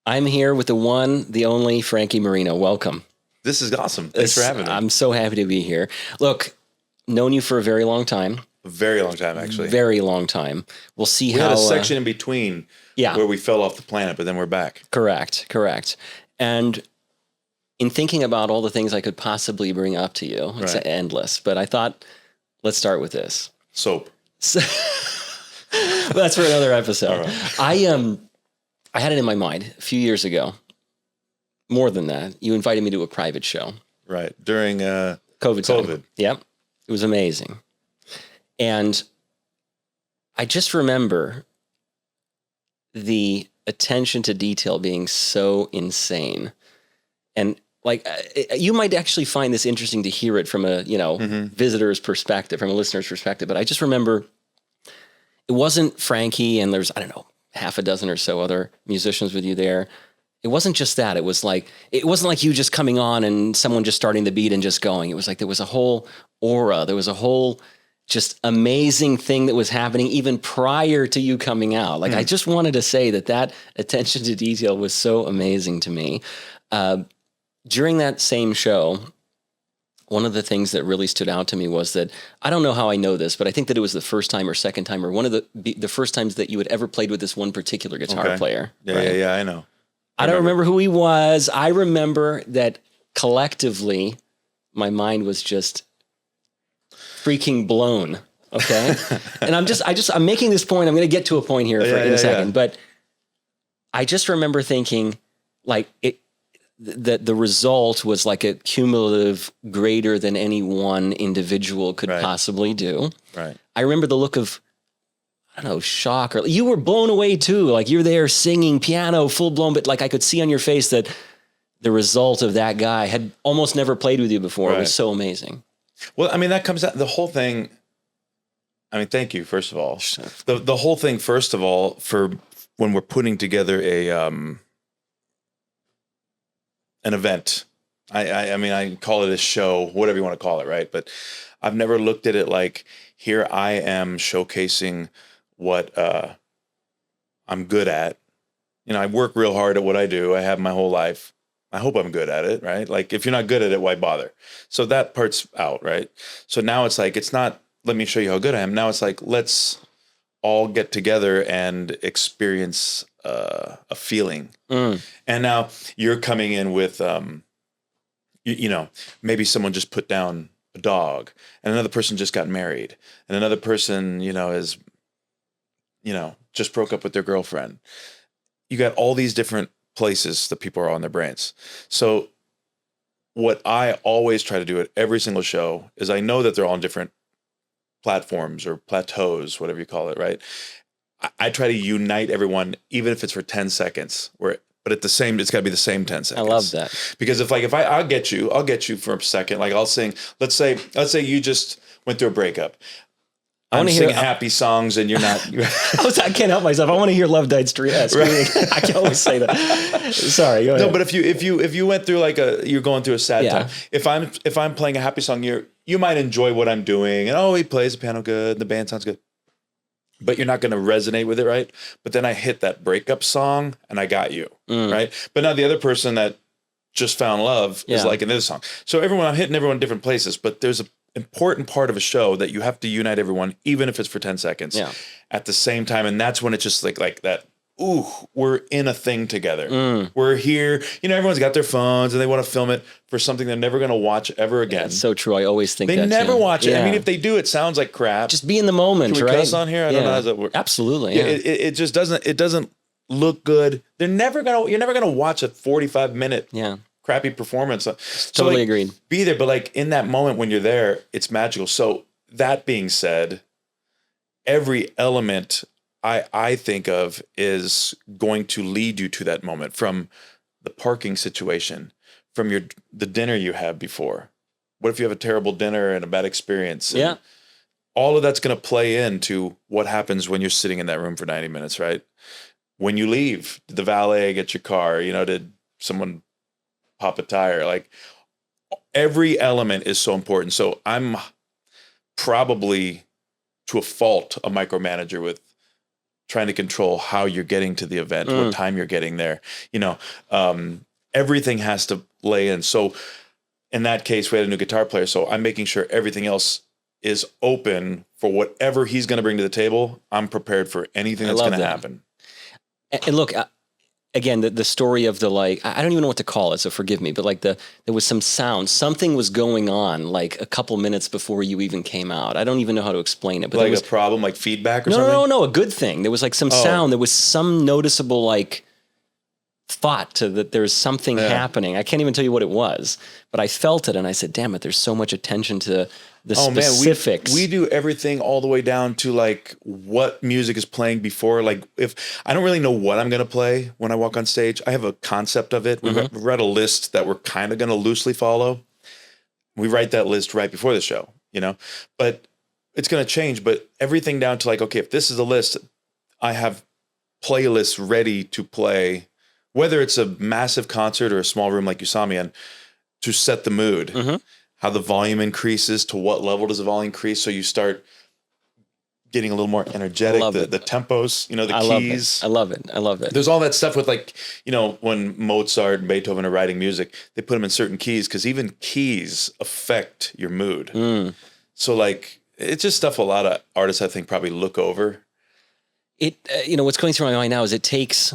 I'm here with the one, the only Frankie Moreno. Welcome. This is awesome. Thanks for having me. I'm so happy to be here. Look, known you for a very long time. A very long time, actually. Very long time. We'll see We how... had a section in between where we fell off the planet, but then we're back. Correct. And in thinking about all the things I could possibly bring up to you, it's endless, but I thought, let's start with this. Soap. That's for another episode. Right. I had it in my mind a few years ago. More than that, you invited me to a private show. Right. During COVID time. Yep. It was amazing. And I just remember the attention to detail being so insane. And like, you might actually find this interesting to hear it from a, visitor's perspective, from a listener's perspective. But I just remember it wasn't Frankie and there's, I don't know, half a dozen or so other musicians with you there. It wasn't just that. It wasn't like you just coming on and someone just starting the beat and just going. It was like there was a whole aura. There was a whole just amazing thing that was happening even prior to you coming out. Like I just wanted to say that attention to detail was so amazing to me. During that same show, one of the things that really stood out to me was that, I don't know how I know this, but I think that it was the first time or second time or one of the first times that you had ever played with this one particular guitar player. Yeah, I know. I don't remember who he was. I remember that collectively, my mind was just freaking blown. Okay. And I'm making this point. I'm going to get to a point here in a second, but I just remember thinking like the result was like a cumulative greater than any one individual could possibly do. Right. I remember the look of, I don't know, shock, or you were blown away too. Like you're there singing piano full blown, but like I could see on your face that the result of that guy had almost never played with you before. It was so amazing. Well, I mean, that comes out, the whole thing. I mean, thank you, first of all. The whole thing, first of all, for when we're putting together an event, I mean, I call it a show, whatever you want to call it, right? But I've never looked at it like, here I am showcasing what I'm good at. I work real hard at what I do. I have my whole life. I hope I'm good at it, right? Like, if you're not good at it, why bother? So that part's out, right? So now it's like, it's not, let me show you how good I am. Now it's like, let's all get together and experience a feeling. And now you're coming in with, maybe someone just put down a dog and another person just got married and another person, is, just broke up with their girlfriend. You got all these different places that people are on their brains. So what I always try to do at every single show is I know that they're all on different platforms or plateaus, whatever you call it, right? I try to unite everyone, even if it's for 10 seconds, but at the same, it's got to be the same 10 seconds. I love that. Because if I'll get you for a second, like I'll sing, let's say you just went through a breakup. I'm singing happy songs and you're not. I can't help myself. I want to hear Love Died Screaming. I can always say that. Sorry. Go ahead. No, but if you went through you're going through a sad time. If I'm playing a happy song, you might enjoy what I'm doing. And he plays the piano good. The band sounds good. But you're not going to resonate with it, right? But then I hit that breakup song and I got you, right? But now the other person that just found love is liking this song. So I'm hitting everyone in different places, but there's an important part of a show that you have to unite everyone, even if it's for 10 seconds at the same time. And that's when it's just like that. Ooh, we're in a thing together. We're here. Everyone's got their phones and they want to film it for something they're never going to watch ever again. That's so true. I always think they never watch it. I mean, if they do, it sounds like crap. Just be in the moment, Can we right? cuss on here? I don't know how that works. Absolutely. Yeah. It just doesn't. It doesn't look good. You're never gonna watch a 45-minute crappy performance. Totally agreed. Be there, but in that moment when you're there, it's magical. So that being said, every element I think of is going to lead you to that moment, from the parking situation, from the dinner you had before. What if you have a terrible dinner and a bad experience? And all of that's going to play into what happens when you're sitting in that room for 90 minutes, right? When you leave, did the valet get your car? Did someone pop a tire? Every element is so important. So I'm probably, to a fault, a micromanager with trying to control how you're getting to the event, what time you're getting there. You know, everything has to lay in. So in that case, we had a new guitar player. So I'm making sure everything else is open for whatever he's going to bring to the table. I'm prepared for anything that's going to happen. And look, again, the story of the, like, I don't even know what to call it, so forgive me, but like there was some sound, something was going on like a couple minutes before you even came out. I don't even know how to explain it. But like was a problem, like feedback or something? No, a good thing. There was like some sound. There was some noticeable like thought to that there's something happening. I can't even tell you what it was, but I felt it and I said, damn it, there's so much attention to the specifics. Man, we do everything all the way down to like what music is playing before. Like if I don't really know what I'm going to play when I walk on stage, I have a concept of it. We've read a list that we're kind of going to loosely follow. We write that list right before the show, you know, but it's going to change. But everything down to like, okay, if this is the list, I have playlists ready to play, whether it's a massive concert or a small room like you saw me in, to set the mood, how the volume increases, to what level does the volume increase, so you start getting a little more energetic, the tempos, you know, the keys. I love it. There's all that stuff with, like, you know, when Mozart and Beethoven are writing music, they put them in certain keys because even keys affect your mood. So like, it's just stuff a lot of artists, I think, probably look over. It, you know, what's going through my mind now is it takes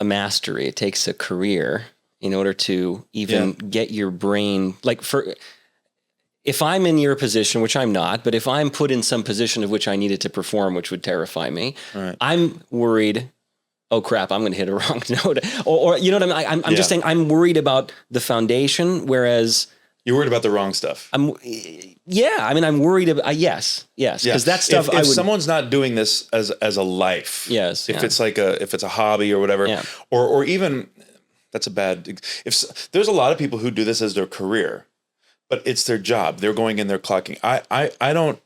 a mastery, it takes a career in order to even get your brain, like, if I'm in your position, which I'm not, but if I'm put in some position of which I needed to perform, which would terrify me, I'm worried, oh crap, I'm going to hit a wrong note. Or you know what I mean? I'm just saying I'm worried about the foundation, whereas... You're worried about the wrong stuff. I'm worried about, yes, because that stuff, if someone's not doing this as a life, if it's like if it's a hobby or whatever, or even, that's a bad, if there's a lot of people who do this as their career, but it's their job. They're going in, they're clocking. I don't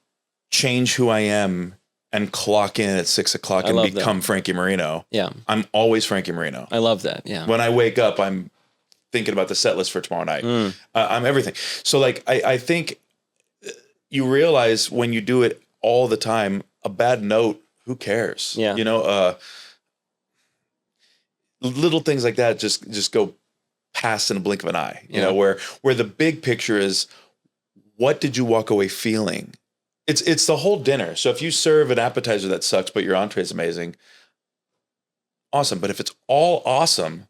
change who I am and clock in at 6 o'clock and become Frankie Moreno. Yeah. I'm always Frankie Moreno. I love that. Yeah. When I wake up, I'm thinking about the set list for tomorrow night. I'm everything. So like, I think you realize when you do it all the time, a bad note, who cares? Yeah. You know, little things like that just go past in a blink of an eye, you know, where the big picture is, what did you walk away feeling? It's the whole dinner. So if you serve an appetizer that sucks, but your entree is amazing, awesome. But if it's all awesome,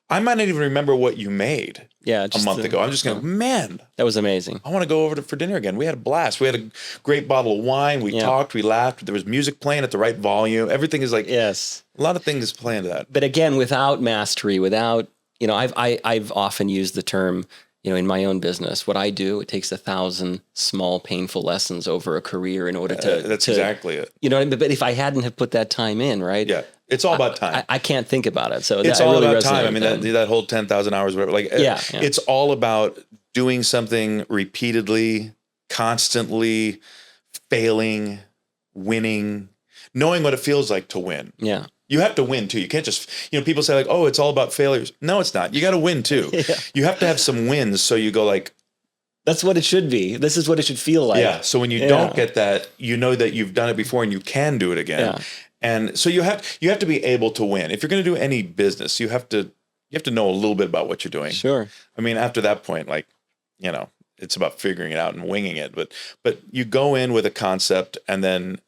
I might not even remember what you made a month ago. I'm just going, man, that was amazing. I want to go over for dinner again. We had a blast. We had a great bottle of wine. We talked, we laughed. There was music playing at the right volume. Everything is like, a lot of things play into that. But again, without mastery, without, you know, I've often used the term, you know, in my own business, what I do, it takes 1,000 small, painful lessons over a career in order to... That's exactly it. You know, but if I hadn't have put that time in, right? Yeah. It's all about time. I can't think about it. So it's all about time. I mean, that whole 10,000 hours, whatever, like, it's all about doing something repeatedly, constantly, failing, winning, knowing what it feels like to win. Yeah. You have to win too. You can't just, you know, people say like, oh, it's all about failures. No, it's not. You got to win too. You have to have some wins. So you go like, that's what it should be. This is what it should feel like. Yeah. So when you don't get that, you know that you've done it before and you can do it again. Yeah. And so you have to be able to win. If you're going to do any business, you have to know a little bit about what you're doing. Sure. I mean, after that point, like, you know, it's about figuring it out and winging it. But you go in with a concept, and then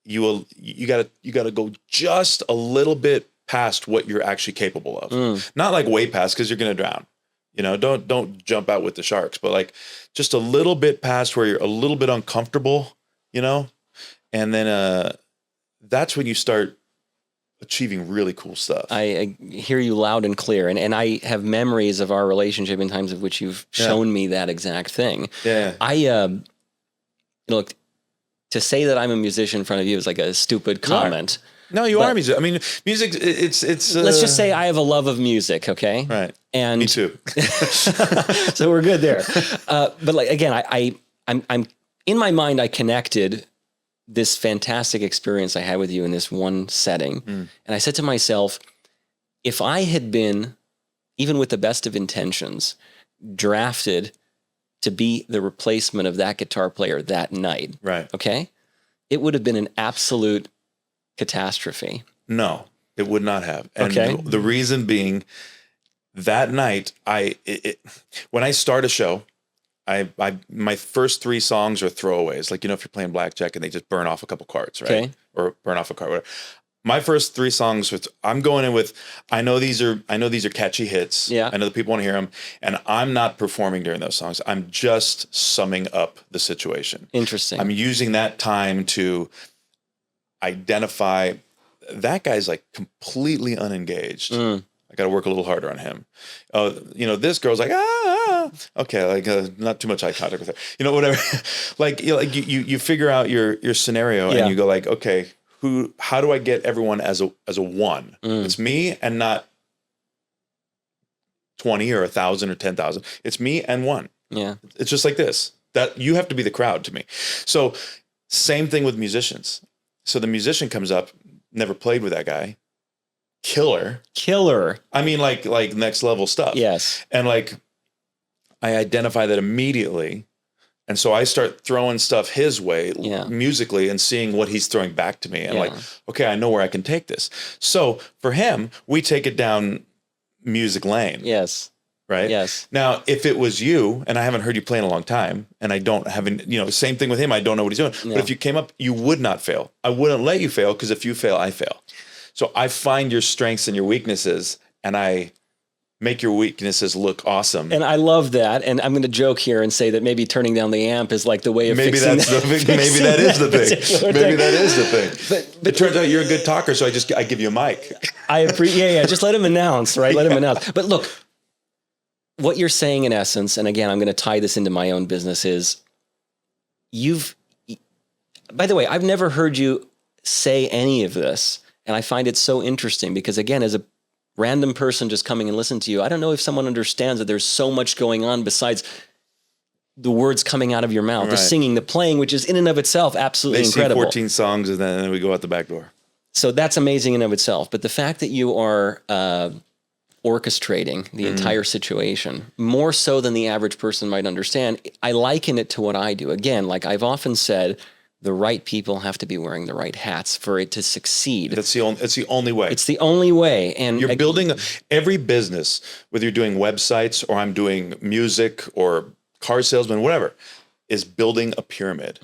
you gotta go just a little bit past what you're actually capable of. Not like way past, because you're going to drown. You know, don't jump out with the sharks, but like just a little bit past where you're a little bit uncomfortable, you know, and then that's when you start achieving really cool stuff. I hear you loud and clear. And I have memories of our relationship in times of which you've shown me that exact thing. Yeah. You know, look, to say that I'm a musician in front of you is like a stupid comment. No, you are a musician. I mean, music, it's let's just say I have a love of music, okay? Right. And me too. So we're good there. But like, again, I'm in my mind, I connected this fantastic experience I had with you in this one setting. And I said to myself, if I had been, even with the best of intentions, drafted to be the replacement of that guitar player that night, right? Okay, it would have been an absolute catastrophe. No, it would not have. And Okay. the reason being, that night, when I start a show, my first 3 songs are throwaways. Like, if you're playing blackjack and they just burn off a couple cards, right? Okay. Or burn off a card, whatever. My first 3 songs, I'm going in with, I know these are catchy hits. Yeah. I know the people want to hear them, and I'm not performing during those songs. I'm just summing up the situation. Interesting. I'm using that time to identify that guy's like completely unengaged. I got to work a little harder on him. This girl's like, okay, like not too much eye contact with her, whatever. you figure out your scenario and you go like, okay, how do I get everyone as a one? It's me and not 20 or 1,000 or 10,000. It's me and one. Yeah. It's just like this, that you have to be the crowd to me. So same thing with musicians. So the musician comes up, never played with that guy. Killer. I mean, like next level stuff. Yes. And like, I identify that immediately. And so I start throwing stuff his way musically and seeing what he's throwing back to me. And like, okay, I know where I can take this. So for him, we take it down music lane. Yes. Right. Yes. Now, if it was you, and I haven't heard you play in a long time, and I don't have, same thing with him. I don't know what he's doing. Yeah. But if you came up, you would not fail. I wouldn't let you fail, because if you fail, I fail. So I find your strengths and your weaknesses, and I make your weaknesses look awesome. And I love that. And I'm going to joke here and say that maybe turning down the amp is like the way of fixing that. Maybe that is the thing. Maybe that is the thing. But it turns out you're a good talker, so I give you a mic. I appreciate. Yeah. Just let him announce, right? Let him announce. But look, what you're saying in essence, and again, I'm going to tie this into my own business, is by the way, I've never heard you say any of this. And I find it so interesting because, again, as a random person just coming and listening to you, I don't know if someone understands that there's so much going on besides the words coming out of your mouth, the singing, the playing, which is in and of itself absolutely incredible. They sing 14 songs and then we go out the back door. So that's amazing in and of itself. But the fact that you are orchestrating the entire situation, more so than the average person might understand, I liken it to what I do. Again, like I've often said, the right people have to be wearing the right hats for it to succeed. It's the only way. It's the only way. And you're building every business, whether you're doing websites or I'm doing music or car salesman, whatever, is building a pyramid.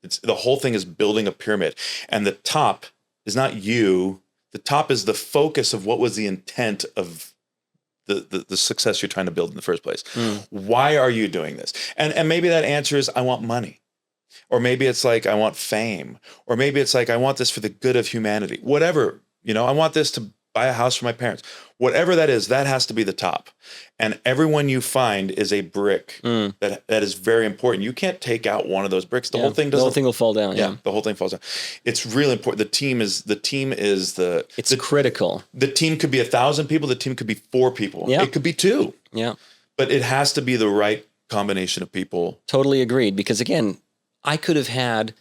It's the whole thing is building a pyramid. And the top is not you. The top is the focus of what was the intent of the success you're trying to build in the first place. Why are you doing this? And maybe that answer is I want money. Or maybe it's like, I want fame. Or maybe it's like, I want this for the good of humanity. Whatever, I want this to buy a house for my parents. Whatever that is, that has to be the top. And everyone you find is a brick that is very important. You can't take out one of those bricks. The whole thing doesn't. The whole thing will fall down. Yeah. The whole thing falls down. It's really important. The team is It's critical. The team could be 1,000 people. The team could be 4 people. Yeah. It could be 2. Yeah. But it has to be the right combination of people. Totally agreed. Because again, I could have had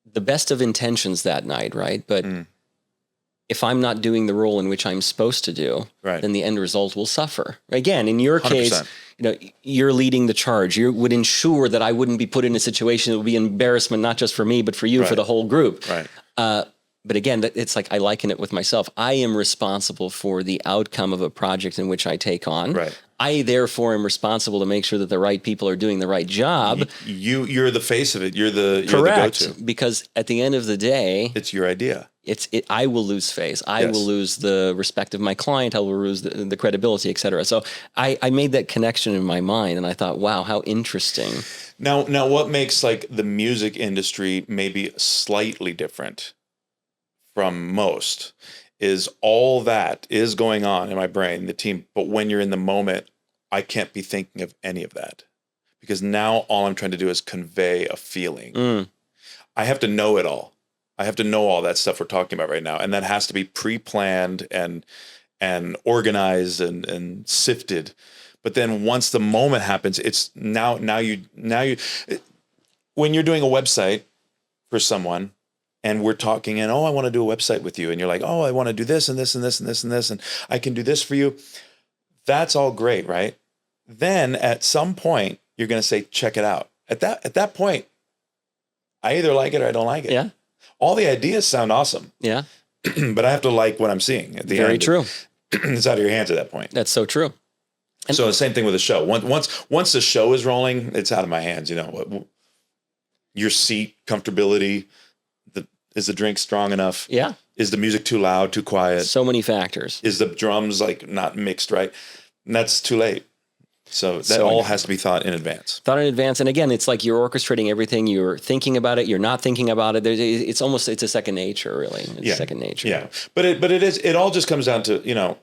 the best of intentions that night, right? But if I'm not doing the role in which I'm supposed to do, then the end result will suffer. Again, in your 100%. Case, you're leading the charge. You would ensure that I wouldn't be put in a situation that would be embarrassment, not just for me, but for you, for the whole group. Right. But again, it's like I liken it with myself. I am responsible for the outcome of a project in which I take on. Right. I therefore am responsible to make sure that the right people are doing the right job. You're the face of it. You're the Correct, go-to. Because at the end of the day, it's your idea. I will lose face. I will lose the respect of my client. I will lose the credibility, et cetera. So I made that connection in my mind, and I thought, wow, how interesting. Now, what makes like the music industry maybe slightly different from most is all that is going on in my brain, the team. But when you're in the moment, I can't be thinking of any of that because now all I'm trying to do is convey a feeling. I have to know it all. I have to know all that stuff we're talking about right now. And that has to be pre-planned and organized and sifted. But then once the moment happens, it's now you when you're doing a website for someone, and we're talking and, I want to do a website with you. And you're like, I want to do this and this and this and this and this. And I can do this for you. That's all great, right? Then at some point, you're going to say, check it out. At that point, I either like it or I don't like it. Yeah. All the ideas sound awesome. Yeah. But I have to like what I'm seeing at the end. Very true. It's out of your hands at that point. That's so true. So the same thing with the show. Once the show is rolling, it's out of my hands. Your seat, comfortability, is the drink strong enough? Yeah. Is the music too loud, too quiet? So many factors. Is the drums like not mixed right? And that's too late. So that all has to be thought in advance. And again, it's like you're orchestrating everything. You're thinking about it. You're not thinking about it. It's a second nature, really. It's second nature. Yeah. But it all just comes down to,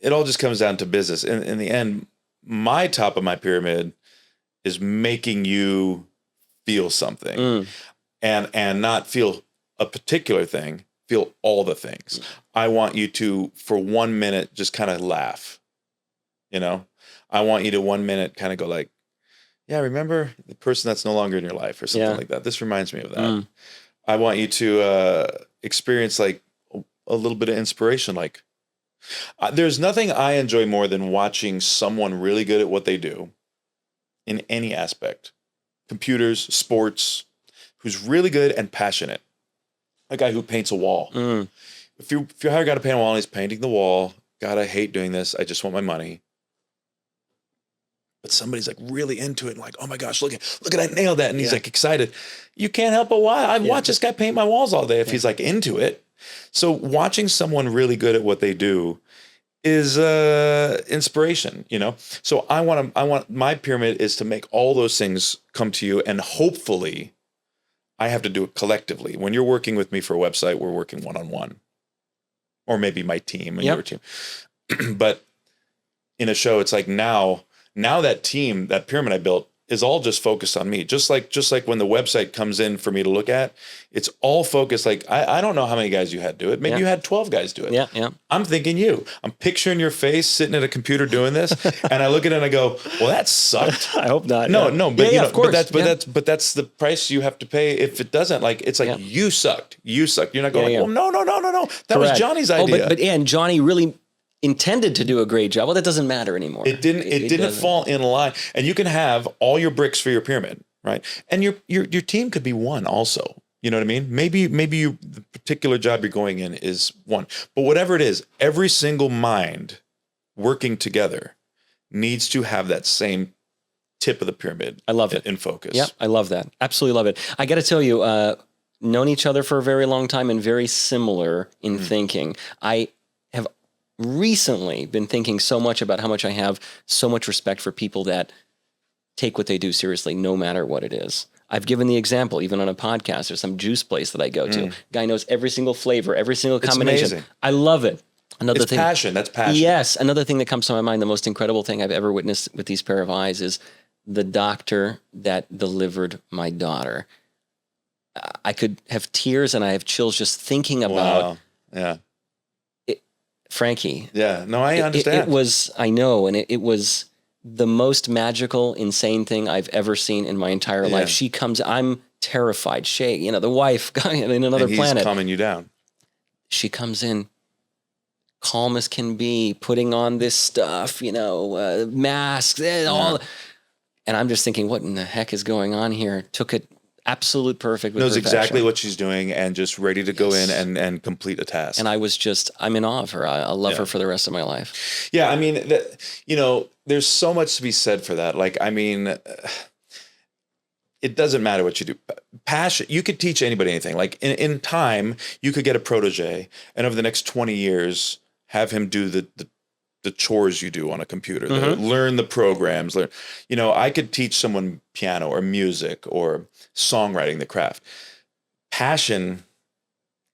it all just comes down to business. In the end, my top of my pyramid is making you feel something and not feel a particular thing, feel all the things. I want you to, for 1 minute, just kind of laugh, I want you to 1 minute kind of go like, yeah, remember the person that's no longer in your life or something like that. This reminds me of that. I want you to experience like a little bit of inspiration. Like there's nothing I enjoy more than watching someone really good at what they do in any aspect, computers, sports, who's really good and passionate. A guy who paints a wall. If you hire a guy to paint a wall and he's painting the wall, God, I hate doing this. I just want my money. But somebody's like really into it and like, oh my gosh, look at I nailed that. And he's like excited. You can't help but watch. I've watched this guy paint my walls all day if he's like into it. So watching someone really good at what they do is inspiration, So I want my pyramid is to make all those things come to you, and hopefully I have to do it collectively. When you're working with me for a website, we're working one-on-one. Or maybe my team and your team. But in a show, it's like now that team, that pyramid I built is all just focused on me. Just like when the website comes in for me to look at, it's all focused. Like, I don't know how many guys you had do it. Maybe you had 12 guys do it. Yeah. I'm thinking you. I'm picturing your face sitting at a computer doing this. And I look at it and I go, well, that sucked. I hope not. No, but of course. But that's the price you have to pay if it doesn't. Like, it's like you sucked. You're not going well, no. That was Johnny's idea. And Johnny really intended to do a great job. Well, that doesn't matter anymore. It didn't fall in line. And you can have all your bricks for your pyramid, right? And your team could be one also. You know what I mean? Maybe the particular job you're going in is one. But whatever it is, every single mind working together needs to have that same tip of the pyramid. I love it. In focus. Yeah, I love that. Absolutely love it. I got to tell you, known each other for a very long time and very similar in thinking. I have recently been thinking so much about how much I have so much respect for people that take what they do seriously, no matter what it is. I've given the example, even on a podcast or some juice place that I go to. Guy knows every single flavor, every single combination. It's amazing. I love it. It's passion. That's passion. Yes. Another thing that comes to my mind, the most incredible thing I've ever witnessed with these pair of eyes is the doctor that delivered my daughter. I could have tears and I have chills just thinking about Frankie. Yeah. No, I understand. It was, I know, and it was the most magical, insane thing I've ever seen in my entire life. She comes, I'm terrified. Shay, the wife in another planet. He's calming you down. She comes in, calm as can be, putting on this stuff, masks, all. And I'm just thinking, what in the heck is going on here? Took it absolute perfect. Knows exactly what she's doing and just ready to go in and complete a task. And I'm in awe of her. I'll love her for the rest of my life. Yeah. I mean, there's so much to be said for that. Like, I mean, it doesn't matter what you do. Passion, you could teach anybody anything. Like in time, you could get a protege and over the next 20 years, have him do the chores you do on a computer, learn the programs, I could teach someone piano or music or songwriting, the craft. Passion,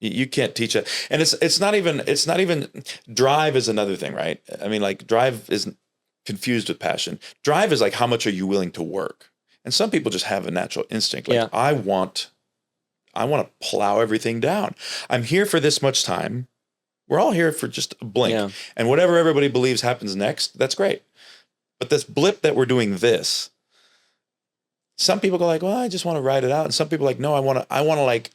you can't teach it. And it's not even drive is another thing, right? I mean, like drive is confused with passion. Drive is like, how much are you willing to work? And some people just have a natural instinct. Like I want to plow everything down. I'm here for this much time. We're all here for just a blink. Yeah. And whatever everybody believes happens next, that's great. But this blip that we're doing this, some people go like, well, I just want to ride it out. And some people are like, no, I want to like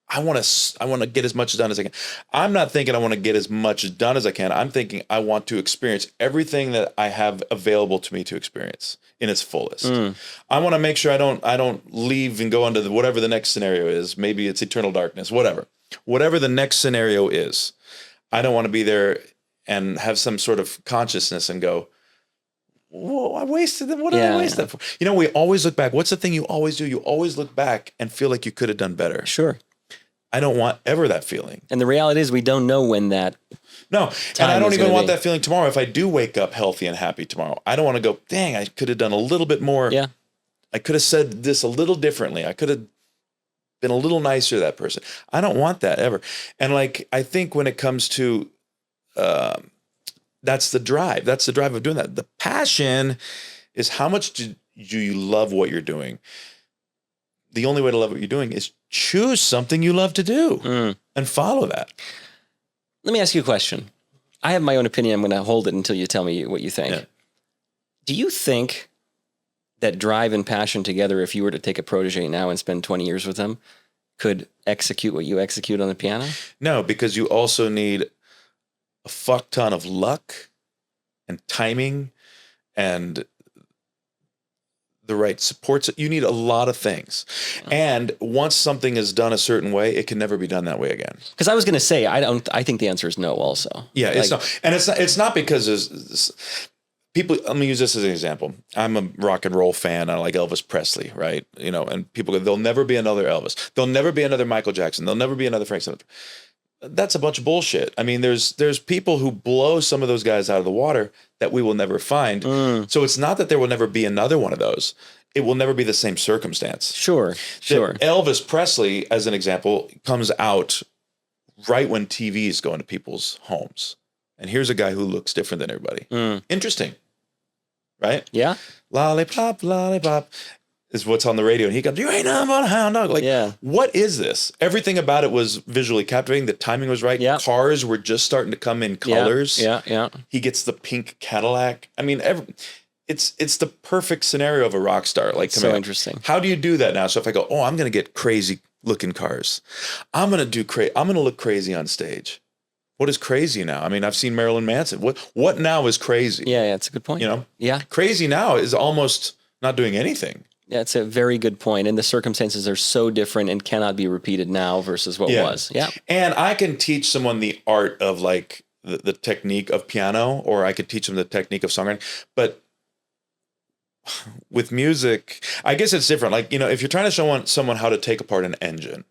I want to get as much done as I can. I'm not thinking I want to get as much done as I can. I'm thinking I want to experience everything that I have available to me to experience in its fullest. I want to make sure I don't leave and go on to whatever the next scenario is. Maybe it's eternal darkness, whatever the next scenario is. I don't want to be there and have some sort of consciousness and go, whoa, I wasted them. What did I waste that for? You know, we always look back. What's the thing you always do? You always look back and feel like you could have done better. Sure. I don't want ever that feeling. And the reality is we don't know when that. No, and I don't even want that feeling tomorrow. If I do wake up healthy and happy tomorrow, I don't want to go, dang, I could have done a little bit more. Yeah. I could have said this a little differently. I could have been a little nicer to that person. I don't want that ever. And like, I think when it comes to, that's the drive. That's the drive of doing that. The passion is how much do you love what you're doing? The only way to love what you're doing is choose something you love to do and follow that. Let me ask you a question. I have my own opinion. I'm going to hold it until you tell me what you think. Yeah. Do you think that drive and passion together, if you were to take a protege now and spend 20 years with them, could execute what you execute on the piano? No, because you also need a fuck ton of luck and timing and the right supports. You need a lot of things. And once something is done a certain way, it can never be done that way again. Because I was going to say, I think the answer is no also. Yeah, it's not. And it's not because there's people, let me use this as an example. I'm a rock and roll fan. I like Elvis Presley, right? You know, and people go, there'll never be another Elvis. There'll never be another Michael Jackson. There'll never be another Frank Sinatra. That's a bunch of bullshit. I mean, there's people who blow some of those guys out of the water that we will never find. So it's not that there will never be another one of those. It will never be the same circumstance. Sure. Elvis Presley, as an example, comes out right when TVs go into people's homes. And here's a guy who looks different than everybody. Interesting. Right? Yeah. Lollipop, lollipop is what's on the radio. And he goes, you ain't nothing but a hound dog. Like, what is this? Everything about it was visually captivating. The timing was right. Yeah. Cars were just starting to come in colors. Yeah. He gets the pink Cadillac. I mean, it's the perfect scenario of a rock star. Like, so interesting. How do you do that now? So if I go, I'm going to get crazy looking cars. I'm going to look crazy on stage. What is crazy now? I mean, I've seen Marilyn Manson. What now is crazy? Yeah, that's a good point. You know? Yeah. Crazy now is almost not doing anything. Yeah, it's a very good point. And the circumstances are so different and cannot be repeated now versus what was. Yeah. And I can teach someone the art of like the technique of piano, or I could teach them the technique of songwriting. But with music, I guess it's different. Like, you know, if you're trying to show someone how to take apart an engine,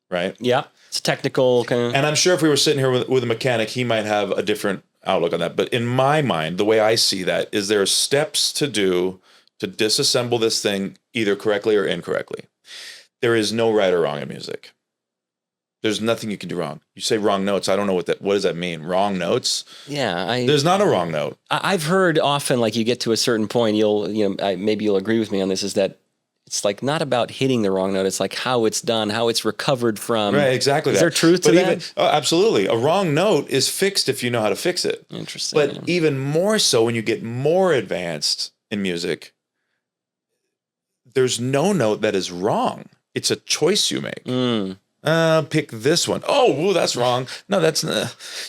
right? Yeah. It's technical kind of. And I'm sure if we were sitting here with a mechanic, he might have a different outlook on that. But in my mind, the way I see that is there are steps to do to disassemble this thing either correctly or incorrectly. There is no right or wrong in music. There's nothing you can do wrong. You say wrong notes. I don't know what does that mean? Wrong notes? Yeah. There's not a wrong note. I've heard often, like, you get to a certain point, maybe you'll agree with me on this, is that it's like not about hitting the wrong note. It's like how it's done, how it's recovered from. Right, exactly. Is there truth to that? Absolutely. A wrong note is fixed if you know how to fix it. Interesting. But even more so when you get more advanced in music, there's no note that is wrong. It's a choice you make. Pick this one. Oh, that's wrong. No, that's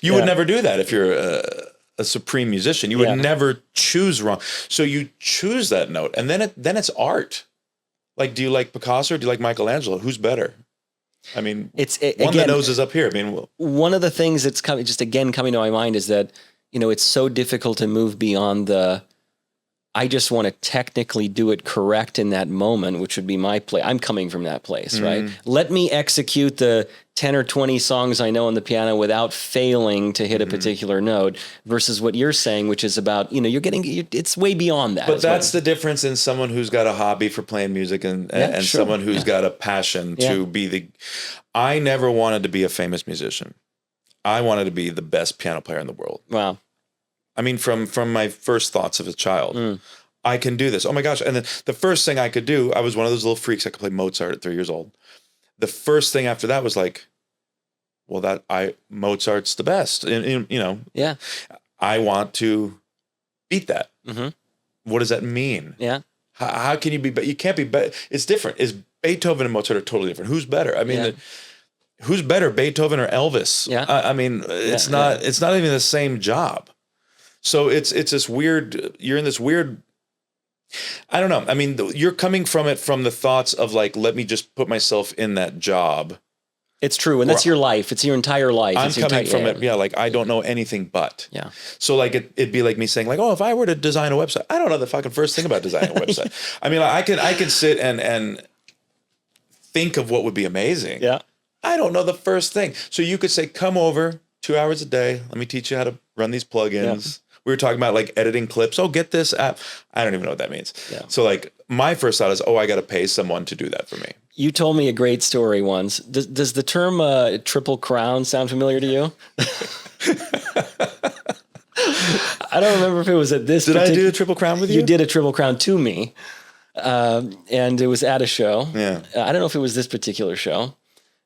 you would never do that if you're a supreme musician. You would never choose wrong. So you choose that note, and then it's art. Like, do you like Picasso or do you like Michelangelo? Who's better? I mean, one that knows is up here. I mean, one of the things that's coming to my mind is that, it's so difficult to move beyond I just want to technically do it correct in that moment, which would be my play. I'm coming from that place, right? Let me execute the 10 or 20 songs I know on the piano without failing to hit a particular note, versus what you're saying, which is about, it's way beyond that. But that's the difference in someone who's got a hobby for playing music and someone who's got a passion to be I never wanted to be a famous musician. I wanted to be the best piano player in the world. Wow. I mean, from my first thoughts of a child, I can do this. Oh my gosh. And then the first thing I could do, I was one of those little freaks. I could play Mozart at 3 years old. The first thing after that was like, well, Mozart's the best. And yeah, I want to beat that. Mm-hmm. What does that mean? Yeah. How can you be, but you can't be better. It's different. Is Beethoven and Mozart are totally different. Who's better? I mean, who's better, Beethoven or Elvis? Yeah. I mean, it's not even the same job. So it's this weird, you're in this weird, I don't know. I mean, you're coming from it from the thoughts of like, let me just put myself in that job. It's true. And that's your life. It's your entire life. I'm coming from it. Yeah. Like, I don't know anything but. Yeah. So like, it'd be like me saying like, oh, if I were to design a website, I don't know the fucking first thing about designing a website. I mean, I can sit and think of what would be amazing. Yeah. I don't know the first thing. So you could say, come over 2 hours a day. Let me teach you how to run these plugins. Yeah. We were talking about like editing clips. Oh, get this app. I don't even know what that means. Yeah. So like my first thought is, oh, I got to pay someone to do that for me. You told me a great story once. Does the term Triple Crown sound familiar to you? I don't remember if it was at this. Did I do a Triple Crown with you? You did a Triple Crown to me. And it was at a show. Yeah. I don't know if it was this particular show.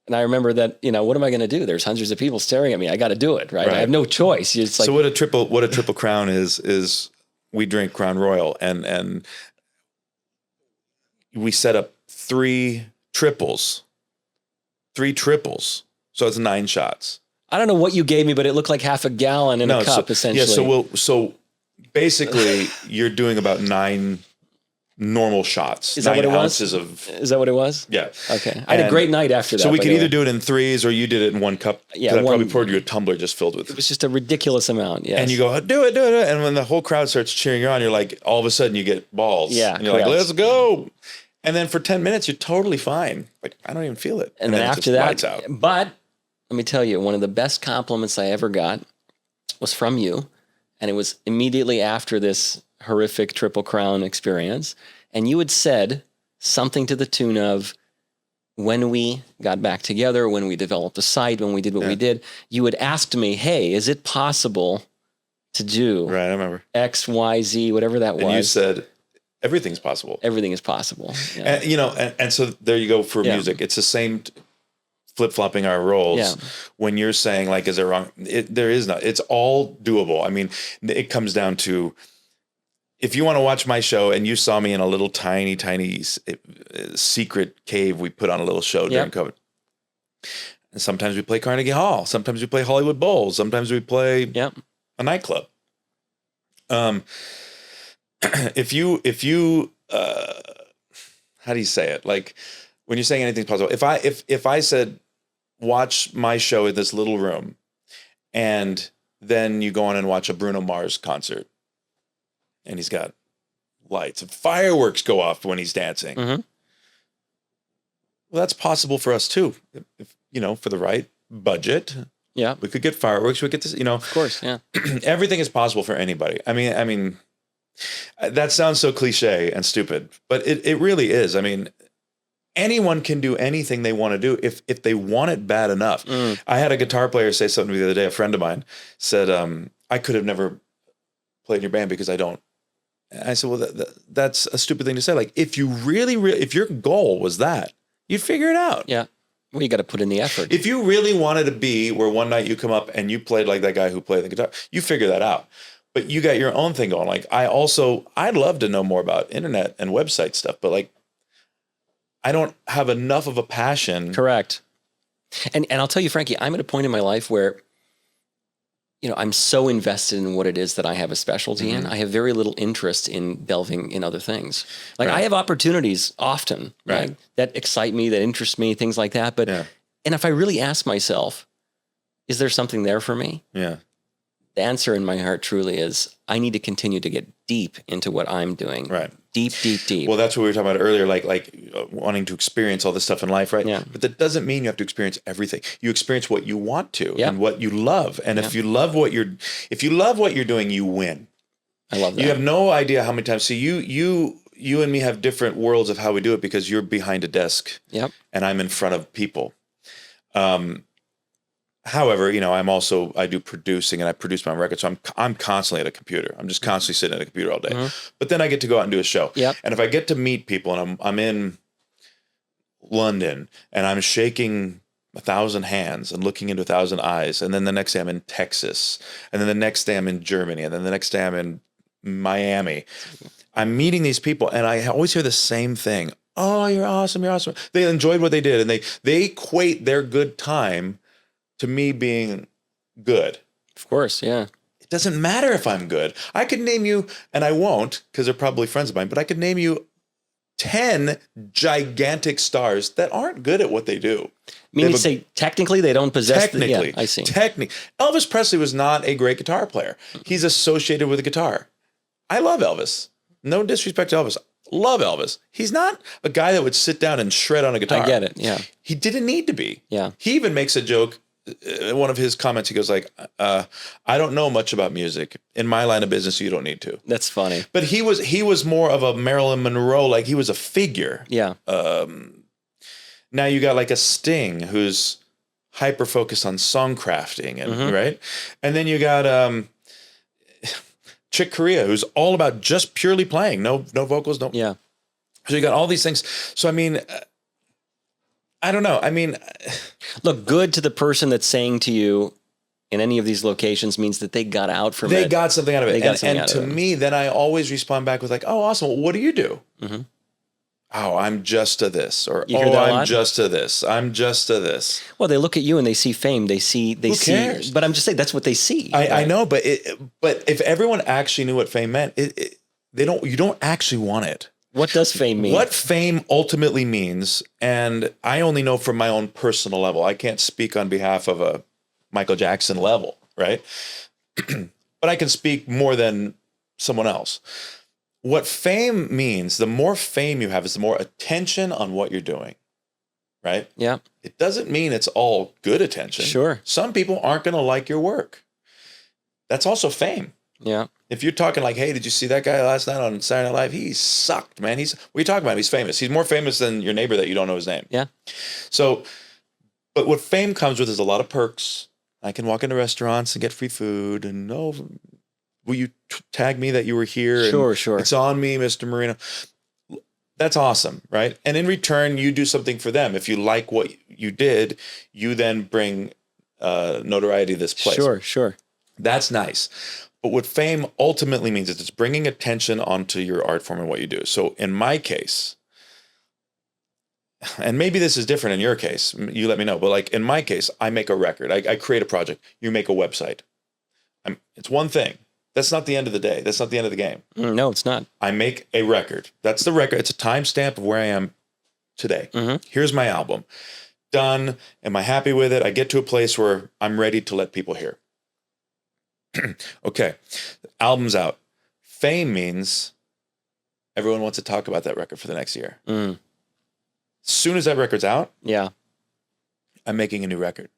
And I remember that, what am I going to do? There's hundreds of people staring at me. I got to do it, right? I have no choice. It's like, so what a triple crown is we drink Crown Royal and we set up three triples. So it's 9 shots. I don't know what you gave me, but it looked like half a gallon in a cup, essentially. Yeah. So basically you're doing about 9 normal shots. Is that what it was? Is that what it was? Yeah. Okay. I had a great night after that. So we could either do it in 3s or you did it in 1 cup. Yeah. I probably poured you a tumbler just filled with. It was just a ridiculous amount. Yes. And you go, do it. And when the whole crowd starts cheering you on, you're like, all of a sudden you get balls. Yeah. And you're like, let's go. And then for 10 minutes, you're totally fine. Like, I don't even feel it. And then after that, lights out. But let me tell you, one of the best compliments I ever got was from you. And it was immediately after this horrific Triple Crown experience. And you had said something to the tune of, when we got back together, when we developed the site, when we did what we did, you had asked me, hey, is it possible to do I remember X, Y, Z, whatever that was? And you said, everything's possible. Everything is possible. Yeah. And so there you go for music. It's the same flip-flopping our roles. Yeah. When you're saying like, is it wrong? There is not. It's all doable. I mean, it comes down to, if you want to watch my show and you saw me in a little tiny secret cave we put on a little show during COVID. And sometimes we play Carnegie Hall. Sometimes we play Hollywood Bowl. Sometimes we play a nightclub. If you how do you say it? Like when you're saying anything's possible. If I said, watch my show in this little room and then you go on and watch a Bruno Mars concert, and he's got lights and fireworks go off when he's dancing. Mm-hmm. Well, that's possible for us too. If for the right budget, we could get fireworks. We get this, Of course, yeah. Everything is possible for anybody. I mean, that sounds so cliche and stupid, but it really is. I mean, anyone can do anything they want to do if they want it bad enough. I had a guitar player say something to me the other day. A friend of mine said, I could have never played in your band because I don't. I said, well, that's a stupid thing to say. Like, if you if your goal was that, you'd figure it out. Yeah. Well, you got to put in the effort. If you really wanted to be where one night you come up and you played like that guy who played the guitar, you figure that out. But you got your own thing going. Like, I'd love to know more about internet and website stuff, but like, I don't have enough of a passion. Correct. And I'll tell you, Frankie, I'm at a point in my life where, I'm so invested in what it is that I have a specialty in. I have very little interest in delving in other things. Like I have opportunities often, right, that excite me, that interest me, things like that. But, and if I really ask myself, is there something there for me? Yeah. The answer in my heart truly is, I need to continue to get deep into what I'm doing. Right. Deep. Well, that's what we were talking about earlier, like wanting to experience all this stuff in life, right? Yeah. But that doesn't mean you have to experience everything. You experience what you want to and what you love. And if you love what you're doing, you win. I love that. You have no idea how many times. See, you and me have different worlds of how we do it because you're behind a desk. Yep. And I'm in front of people. However, I do producing and I produce my own records. So I'm constantly at a computer. I'm just constantly sitting at a computer all day. Mm-hmm. But then I get to go out and do a show. Yep. And if I get to meet people and I'm in London and I'm shaking 1,000 hands and looking into 1,000 eyes, and then the next day I'm in Texas, and then the next day I'm in Germany, and then the next day I'm in Miami. I'm meeting these people and I always hear the same thing oh, you're awesome. You're awesome. They enjoyed what they did. And they equate their good time to me being good. Of course. Yeah. It doesn't matter if I'm good. I could name you, and I won't because they're probably friends of mine, but I could name you 10 gigantic stars that aren't good at what they do. I mean, you say technically they don't possess. Technically. I see. Elvis Presley was not a great guitar player. He's associated with a guitar. I love Elvis. No disrespect to Elvis. Love Elvis. He's not a guy that would sit down and shred on a guitar. I get it. Yeah. He didn't need to be. Yeah. He even makes a joke. One of his comments, he goes like, I don't know much about music. In my line of business, you don't need to. That's funny. But he was more of a Marilyn Monroe, like he was a figure. Yeah. Now you got like a Sting who's hyper focused on song crafting and right. And then you got Chick Corea, who's all about just purely playing, no vocals, no. Yeah. So you got all these things. So I mean, I don't know. I mean, look, good to the person that's saying to you in any of these locations means that they got out from it. They got something out of it. And to it. me, then I always respond back with like, oh, awesome. Well, what do you do? Mm-hmm. Oh, I'm just to this. Or, I'm just to this. I'm just to this. Well, they look at you and they see fame. They see, Who cares? But I'm just saying that's what they see. I know, but if everyone actually knew what fame meant, you don't actually want it. What does fame mean? What fame ultimately means, and I only know from my own personal level. I can't speak on behalf of a Michael Jackson level, right? But I can speak more than someone else. What fame means, the more fame you have is the more attention on what you're doing, right? Yeah. It doesn't mean it's all good attention. Sure. Some people aren't going to like your work. That's also fame. Yeah. If you're talking like, hey, did you see that guy last night on Saturday Night Live? He sucked, man. What are you talking about? He's famous. He's more famous than your neighbor that you don't know his name. Yeah. So, but what fame comes with is a lot of perks. I can walk into restaurants and get free food. And will you tag me that you were here? Sure. It's on me, Mr. Moreno. That's awesome, right? And in return, you do something for them. If you like what you did, you then bring notoriety to this place. Sure. That's nice. But what fame ultimately means is it's bringing attention onto your art form and what you do. So in my case, and maybe this is different in your case, you let me know, but like in my case, I make a record. I create a project. You make a website. It's one thing. That's not the end of the day. That's not the end of the game. No, it's not. I make a record. That's the record. It's a timestamp of where I am today. Mm-hmm. Here's my album. Done. Am I happy with it? I get to a place where I'm ready to let people hear. Okay, album's out. Fame means everyone wants to talk about that record for the next year. As soon as that record's out, yeah, I'm making a new record.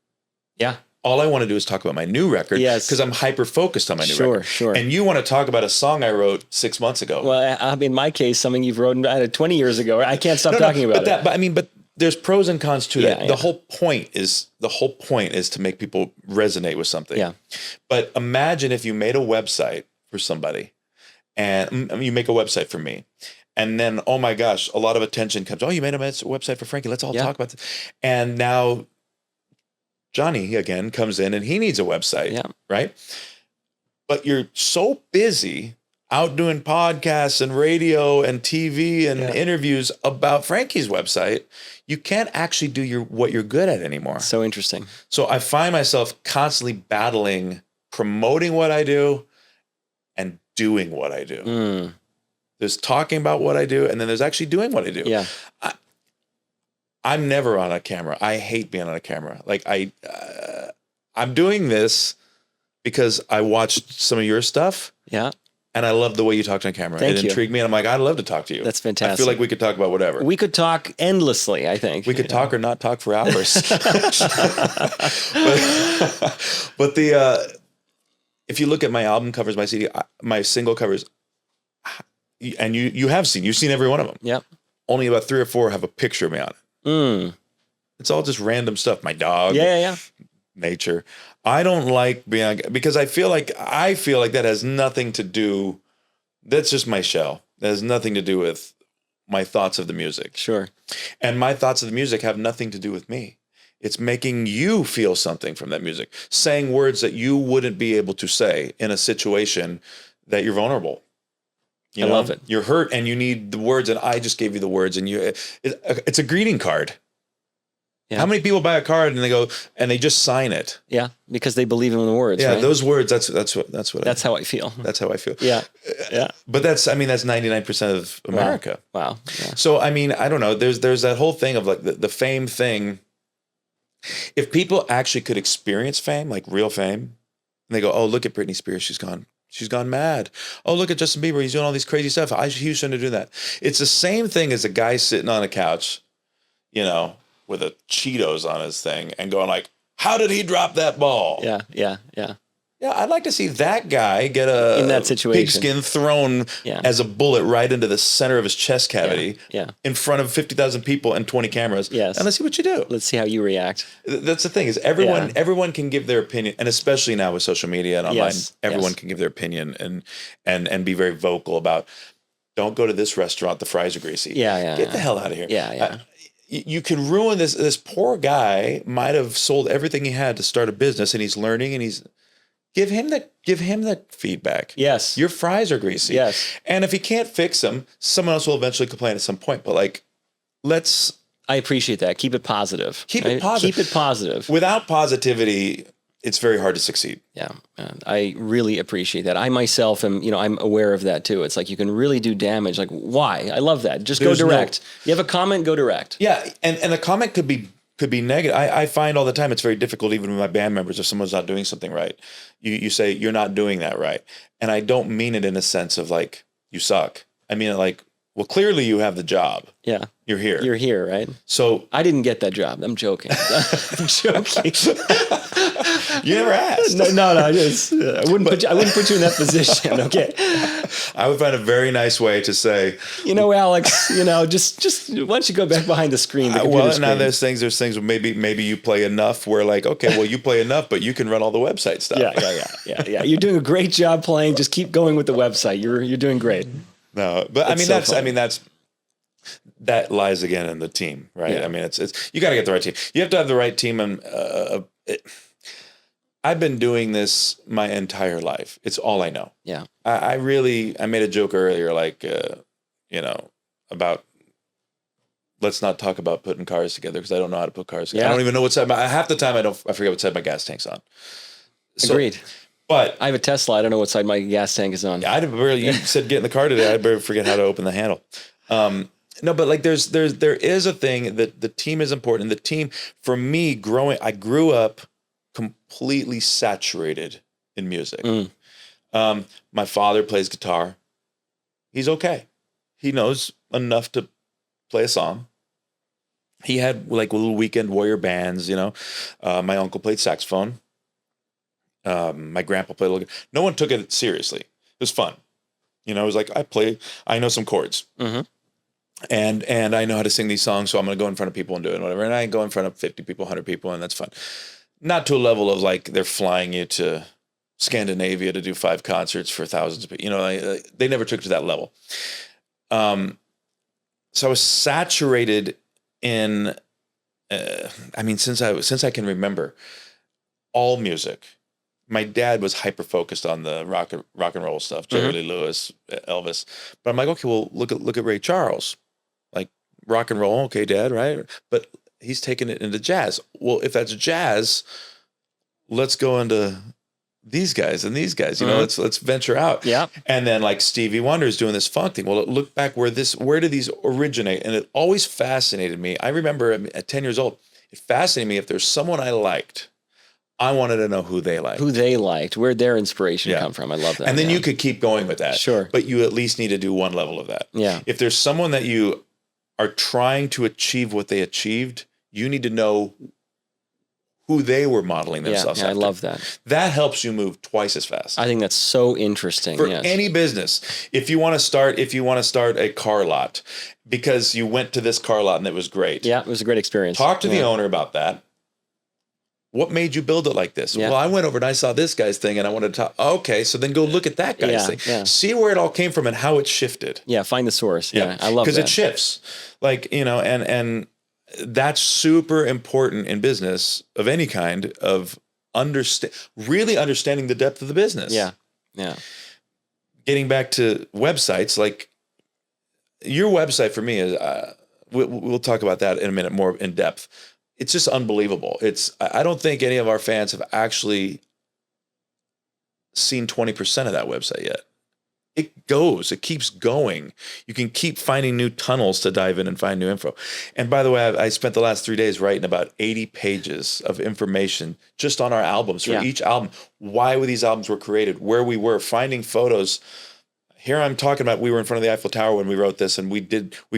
Yeah. All I want to do is talk about my new record because I'm hyper-focused on my new record. Sure. And you want to talk about a song I wrote 6 months ago. Well, I mean, in my case, something you've written 20 years ago. I can't stop talking about it. But there's pros and cons to that. Yeah. The whole point is to make people resonate with something. Yeah. But imagine if you made a website for somebody, and you make a website for me, and then oh my gosh, a lot of attention comes. Oh, you made a website for Frankie. Let's all talk about this. And now Johnny again comes in and he needs a website, right? But you're so busy out doing podcasts and radio and TV and interviews about Frankie's website, you can't actually do what you're good at anymore. So interesting. So I find myself constantly battling promoting what I do and doing what I do. There's talking about what I do, and then there's actually doing what I do. Yeah. I'm never on a camera. I hate being on a camera. Like I'm doing this because I watched some of your stuff. Yeah. And I love the way you talk on camera. It intrigued me. And I'm like, I'd love to talk to you. That's fantastic. I feel like we could talk about whatever. We could talk endlessly, I think. We could talk or not talk for hours. but if you look at my album covers, my CD, my single covers, and you've seen every one of them. Yep. Only about 3 or 4 have a picture of me on it. It's all just random stuff. My dog. Yeah. Nature. I don't like being, because I feel like that has nothing to do. That's just my shell. That has nothing to do with my thoughts of the music. Sure. And my thoughts of the music have nothing to do with me. It's making you feel something from that music, saying words that you wouldn't be able to say in a situation that you're vulnerable. You I know? love it. You're hurt and you need the words, and I just gave you the words, and it's a greeting card. Yeah. How many people buy a card and they go and they just sign it? Yeah, because they believe in the words. Yeah, right? those words. That's how I feel. That's how I feel. Yeah, yeah. But that's 99% of America. Wow. Yeah. So I mean, I don't know. There's that whole thing of like the fame thing. If people actually could experience fame, like real fame, and they go, "Oh, look at Britney Spears. She's gone mad. Oh, look at Justin Bieber. He's doing all these crazy stuff. He shouldn't do that." It's the same thing as a guy sitting on a couch, you know, with a Cheetos on his thing and going like, "How did he drop that ball?" Yeah. Yeah, I'd like to see that guy get a in that situation pigskin thrown as a bullet right into the center of his chest cavity in front of 50,000 people and 20 cameras. Yes. And let's see what you do. Let's see how you react. That's the thing is everyone can give their opinion, and especially now with social media and online, everyone can give their opinion and be very vocal about, don't go to this restaurant, the fries are greasy. Get the hell out of here. You can ruin this. This poor guy might have sold everything he had to start a business, and he's learning, and he's give him the feedback. Yes. Your fries are greasy. Yes. And if he can't fix them, someone else will eventually complain at some point. But like, I appreciate that. Keep it positive. Keep it positive. Keep it positive. Without positivity, it's very hard to succeed. Yeah. I really appreciate that. I myself am, I'm aware of that too. It's like you can really do damage. Like, why? I love that. Just go direct. You have a comment, go direct. Yeah. And a comment could be negative. I find all the time it's very difficult, even with my band members, if someone's not doing something right. You say, "You're not doing that right." And I don't mean it in a sense of like, you suck. I mean it like, well, clearly you have the job. Yeah. You're here. You're here, right? So I didn't get that job. I'm joking. I'm joking. You never asked. No. I wouldn't put you in that position. Okay. I would find a very nice way to say, Alex, just why don't you go back behind the screen? Now there's things where maybe you play enough where like, okay, well, you play enough, but you can run all the website stuff. Yeah. You're doing a great job playing. Just keep going with the website. You're doing great. No, but that lies again in the team, right? Yeah. I mean, it's you got to get the right team. You have to have the right team, and I've been doing this my entire life. It's all I know. Yeah, I made a joke earlier, like about let's not talk about putting cars together because I don't know how to put cars together. Yeah. I don't even know what side. Half the time I forget what side my gas tank's on. Agreed. But I have a Tesla. I don't know what side my gas tank is on. You said get in the car today. I better forget how to open the handle. No, but like there is a thing that the team is important. The team, for me, I grew up completely saturated in music. My father plays guitar. He's okay. He knows enough to play a song. He had like little weekend warrior bands, My uncle played saxophone. My grandpa played a little. No one took it seriously. It was fun. It was like, I know some chords. Mm-hmm. And I know how to sing these songs, so I'm going to go in front of people and do it and whatever. And I go in front of 50 people, 100 people, and that's fun. Not to a level of like they're flying you to Scandinavia to do 5 concerts for thousands of people. They never took it to that level. So I was saturated in, since I can remember, all music. My dad was hyper focused on the rock and roll stuff, Jerry Lee Lewis, Elvis. But I'm like, okay, well, look at Ray Charles, like rock and roll. Okay, Dad, right? But he's taking it into jazz. Well, if that's jazz, let's go into these guys and these guys. Let's venture out. Yeah. And then like Stevie Wonder is doing this funk thing. Well, look back where did these originate? And it always fascinated me. I remember at 10 years old, it fascinated me if there's someone I liked. I wanted to know who they liked. Where'd their inspiration come from. I love that. And then you could keep going with that. Sure. But you at least need to do one level of that. Yeah. If there's someone that you are trying to achieve what they achieved, you need to know who they were modeling themselves after. I love that. That helps you move twice as fast. I think that's so interesting. For any business. If you want to start a car lot because you went to this car lot and it was great. Yeah, it was a great experience. Talk to the owner about that. What made you build it like this? Yeah. Well, I went over and I saw this guy's thing and I wanted to talk. Okay, so then go look at that guy's thing. Yeah. See where it all came from and how it shifted. Yeah, find the source. Yeah, I love that. Because it shifts. Like, and that's super important in business of any kind of really understanding the depth of the business. Yeah, yeah. getting back to websites, like your website for me is, we'll talk about that in a minute more in depth. It's just unbelievable. I don't think any of our fans have actually seen 20% of that website yet. It keeps going. You can keep finding new tunnels to dive in and find new info. And by the way, I spent the last 3 days writing about 80 pages of information just on our albums for each album. Why these albums were created, where we were, finding photos. Here I'm talking about we were in front of the Eiffel Tower when we wrote this, and we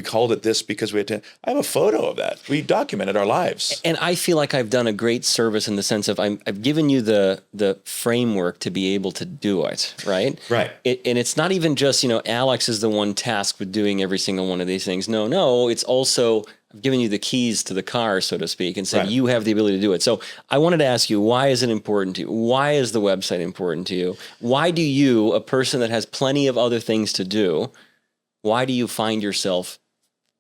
called it this because we had to. I have a photo of that. We documented our lives. And I feel like I've done a great service in the sense of I've given you the framework to be able to do it, right? Right. And it's not even just, Alex is the one tasked with doing every single one of these things. No, it's also I've given you the keys to the car, so to speak, and said you have the ability to do it. So I wanted to ask you, why is it important to you? Why is the website important to you? Why do you, a person that has plenty of other things to do, why do you find yourself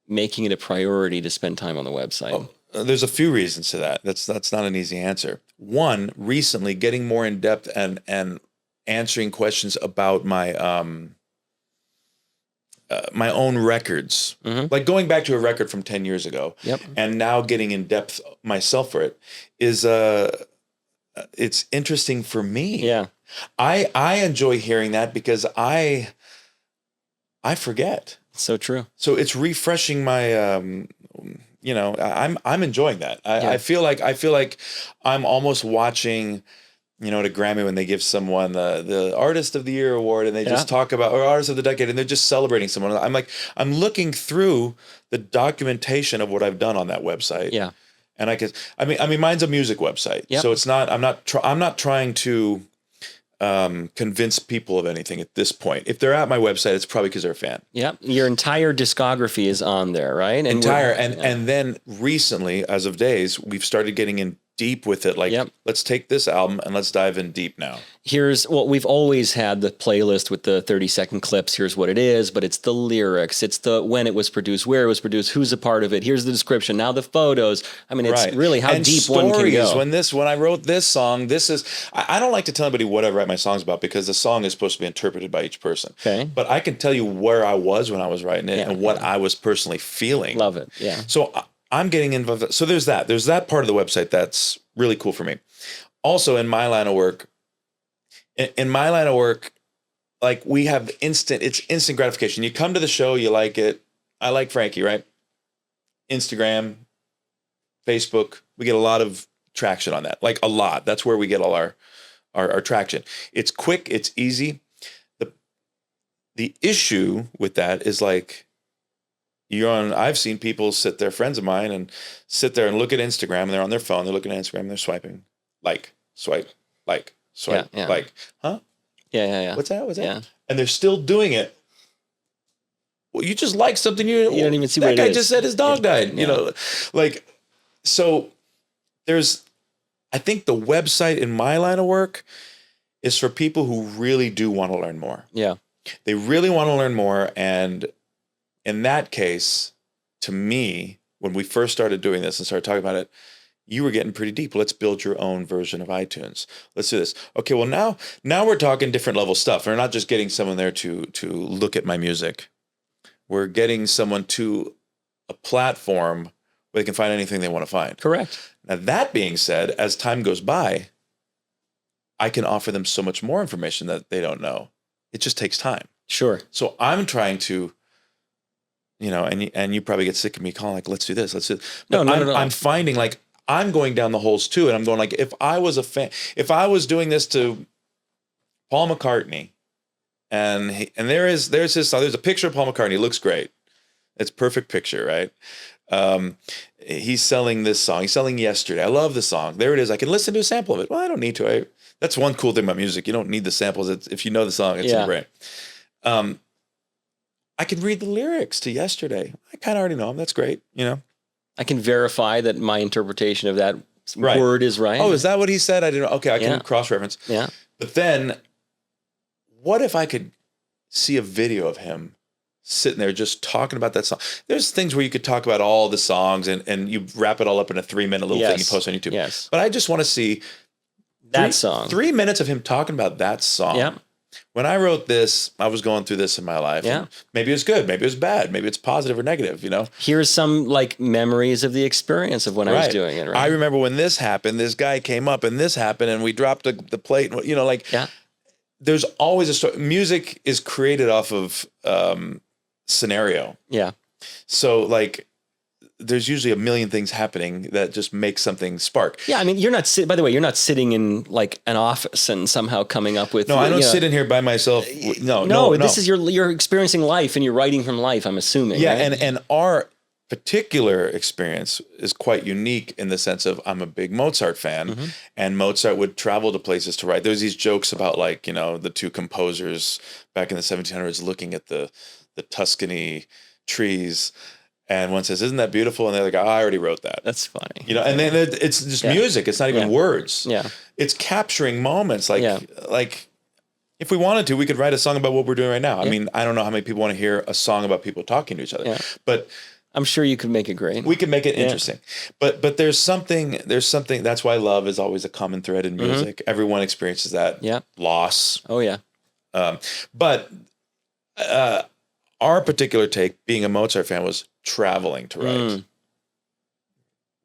making it a priority to spend time on the website? There's a few reasons to that. That's not an easy answer. One, recently getting more in depth and answering questions about my my own records, like going back to a record from 10 years ago and now getting in depth myself for it is, it's interesting for me. Yeah. I enjoy hearing that because I forget. So true. So it's refreshing my, I'm enjoying that. I feel like I'm almost watching, at a Grammy when they give someone the Artist of the Year award and they just talk about, or Artist of the Decade, and they're just celebrating someone. I'm looking through the documentation of what I've done on that website. Yeah. And I mean, mine's a music website. Yep. So it's not, I'm not trying to convince people of anything at this point. If they're at my website, it's probably because they're a fan. Yep. Your entire discography is on there, right? And then recently, as of days, we've started getting in deep with it. Like, let's take this album and let's dive in deep now. We've always had the playlist with the 30-second clips. Here's what it is, but it's the lyrics. It's the when it was produced, where it was produced, who's a part of it. Here's the description. Now the photos. I mean, it's really how deep stories, one can go. When I wrote this song, I don't like to tell anybody what I write my songs about because the song is supposed to be interpreted by each person. Okay. But I can tell you where I was when I was writing it and what I was personally feeling. Love it. Yeah. So I'm getting involved. So there's that. There's that part of the website that's really cool for me. Also, in my line of work, like we have it's instant gratification. You come to the show, you like it. I like Frankie, right? Instagram, Facebook, we get a lot of traction on that. Like a lot. That's where we get all our traction. It's quick, it's easy. The issue with that is like, I've seen people sit there, friends of mine, and sit there and look at Instagram, and they're on their phone, they're looking at Instagram, and they're swiping, swipe, swipe, huh? Yeah. What's that? Yeah. And they're still doing it. Well, you just like something you don't even see what it is. That guy just said his dog died, so I think the website in my line of work is for people who really do want to learn more. Yeah. They really want to learn more, and in that case, to me, when we first started doing this and started talking about it, you were getting pretty deep. Let's build your own version of iTunes. Let's do this. Okay, well now we're talking different level stuff. We're not just getting someone there to look at my music. We're getting someone to a platform where they can find anything they want to find. Correct. Now that being said, as time goes by, I can offer them so much more information that they don't know. It just takes time. Sure. So I'm trying to, and you probably get sick of me calling like, let's do this, let's do this. But no. I'm finding like I'm going down the holes too, and I'm going like, if I was a fan, if I was doing this to Paul McCartney, and there's his song, there's a picture of Paul McCartney, it looks great, it's a perfect picture, right? He's selling this song, he's selling Yesterday. I love the song. There it is. I can listen to a sample of it. Well, I don't need to. That's one cool thing about music. You don't need the samples. If you know the song, it's in your brain. I can read the lyrics to Yesterday. I kind of already know them. That's great. I can verify that my interpretation of that word is right. Oh, is that what he said? I didn't know. Okay, I can cross-reference. Yeah. But then, what if I could see a video of him sitting there just talking about that song? There's things where you could talk about all the songs and you wrap it all up in a 3-minute little thing you post on YouTube. Yes. But I just want to see that song. 3 minutes of him talking about that song. Yeah. when I wrote this, I was going through this in my life. Yeah. And maybe it's good. Maybe it's bad. Maybe it's positive or negative, you know? Here's some like memories of the experience of when I was doing it, right? I remember when this happened, this guy came up and this happened and we dropped the plate, you know, like there's always a story. Music is created off of scenario. Yeah. So like, there's usually a million things happening that just make something spark. Yeah, I mean, by the way, you're not sitting in like an office and somehow coming up with. No, I don't sit in here by myself. No. This is you're experiencing life and you're writing from life, I'm assuming. Yeah, right? and our particular experience is quite unique in the sense of I'm a big Mozart fan, and Mozart would travel to places to write. There's these jokes about like, you know, the two composers back in the 1700s looking at the Tuscany trees. And one says, "Isn't that beautiful?" And the other guy, "I already wrote that." That's funny. You know, and then it's just music. It's not even words. Yeah. It's capturing moments. Like if we wanted to, we could write a song about what we're doing right now. I mean, I don't know how many people want to hear a song about people talking to each other, but I'm sure you could make it great. We could make it interesting. But there's something, that's why love is always a common thread in music. Everyone experiences that loss. Oh yeah. But our particular take, being a Mozart fan, was traveling to write.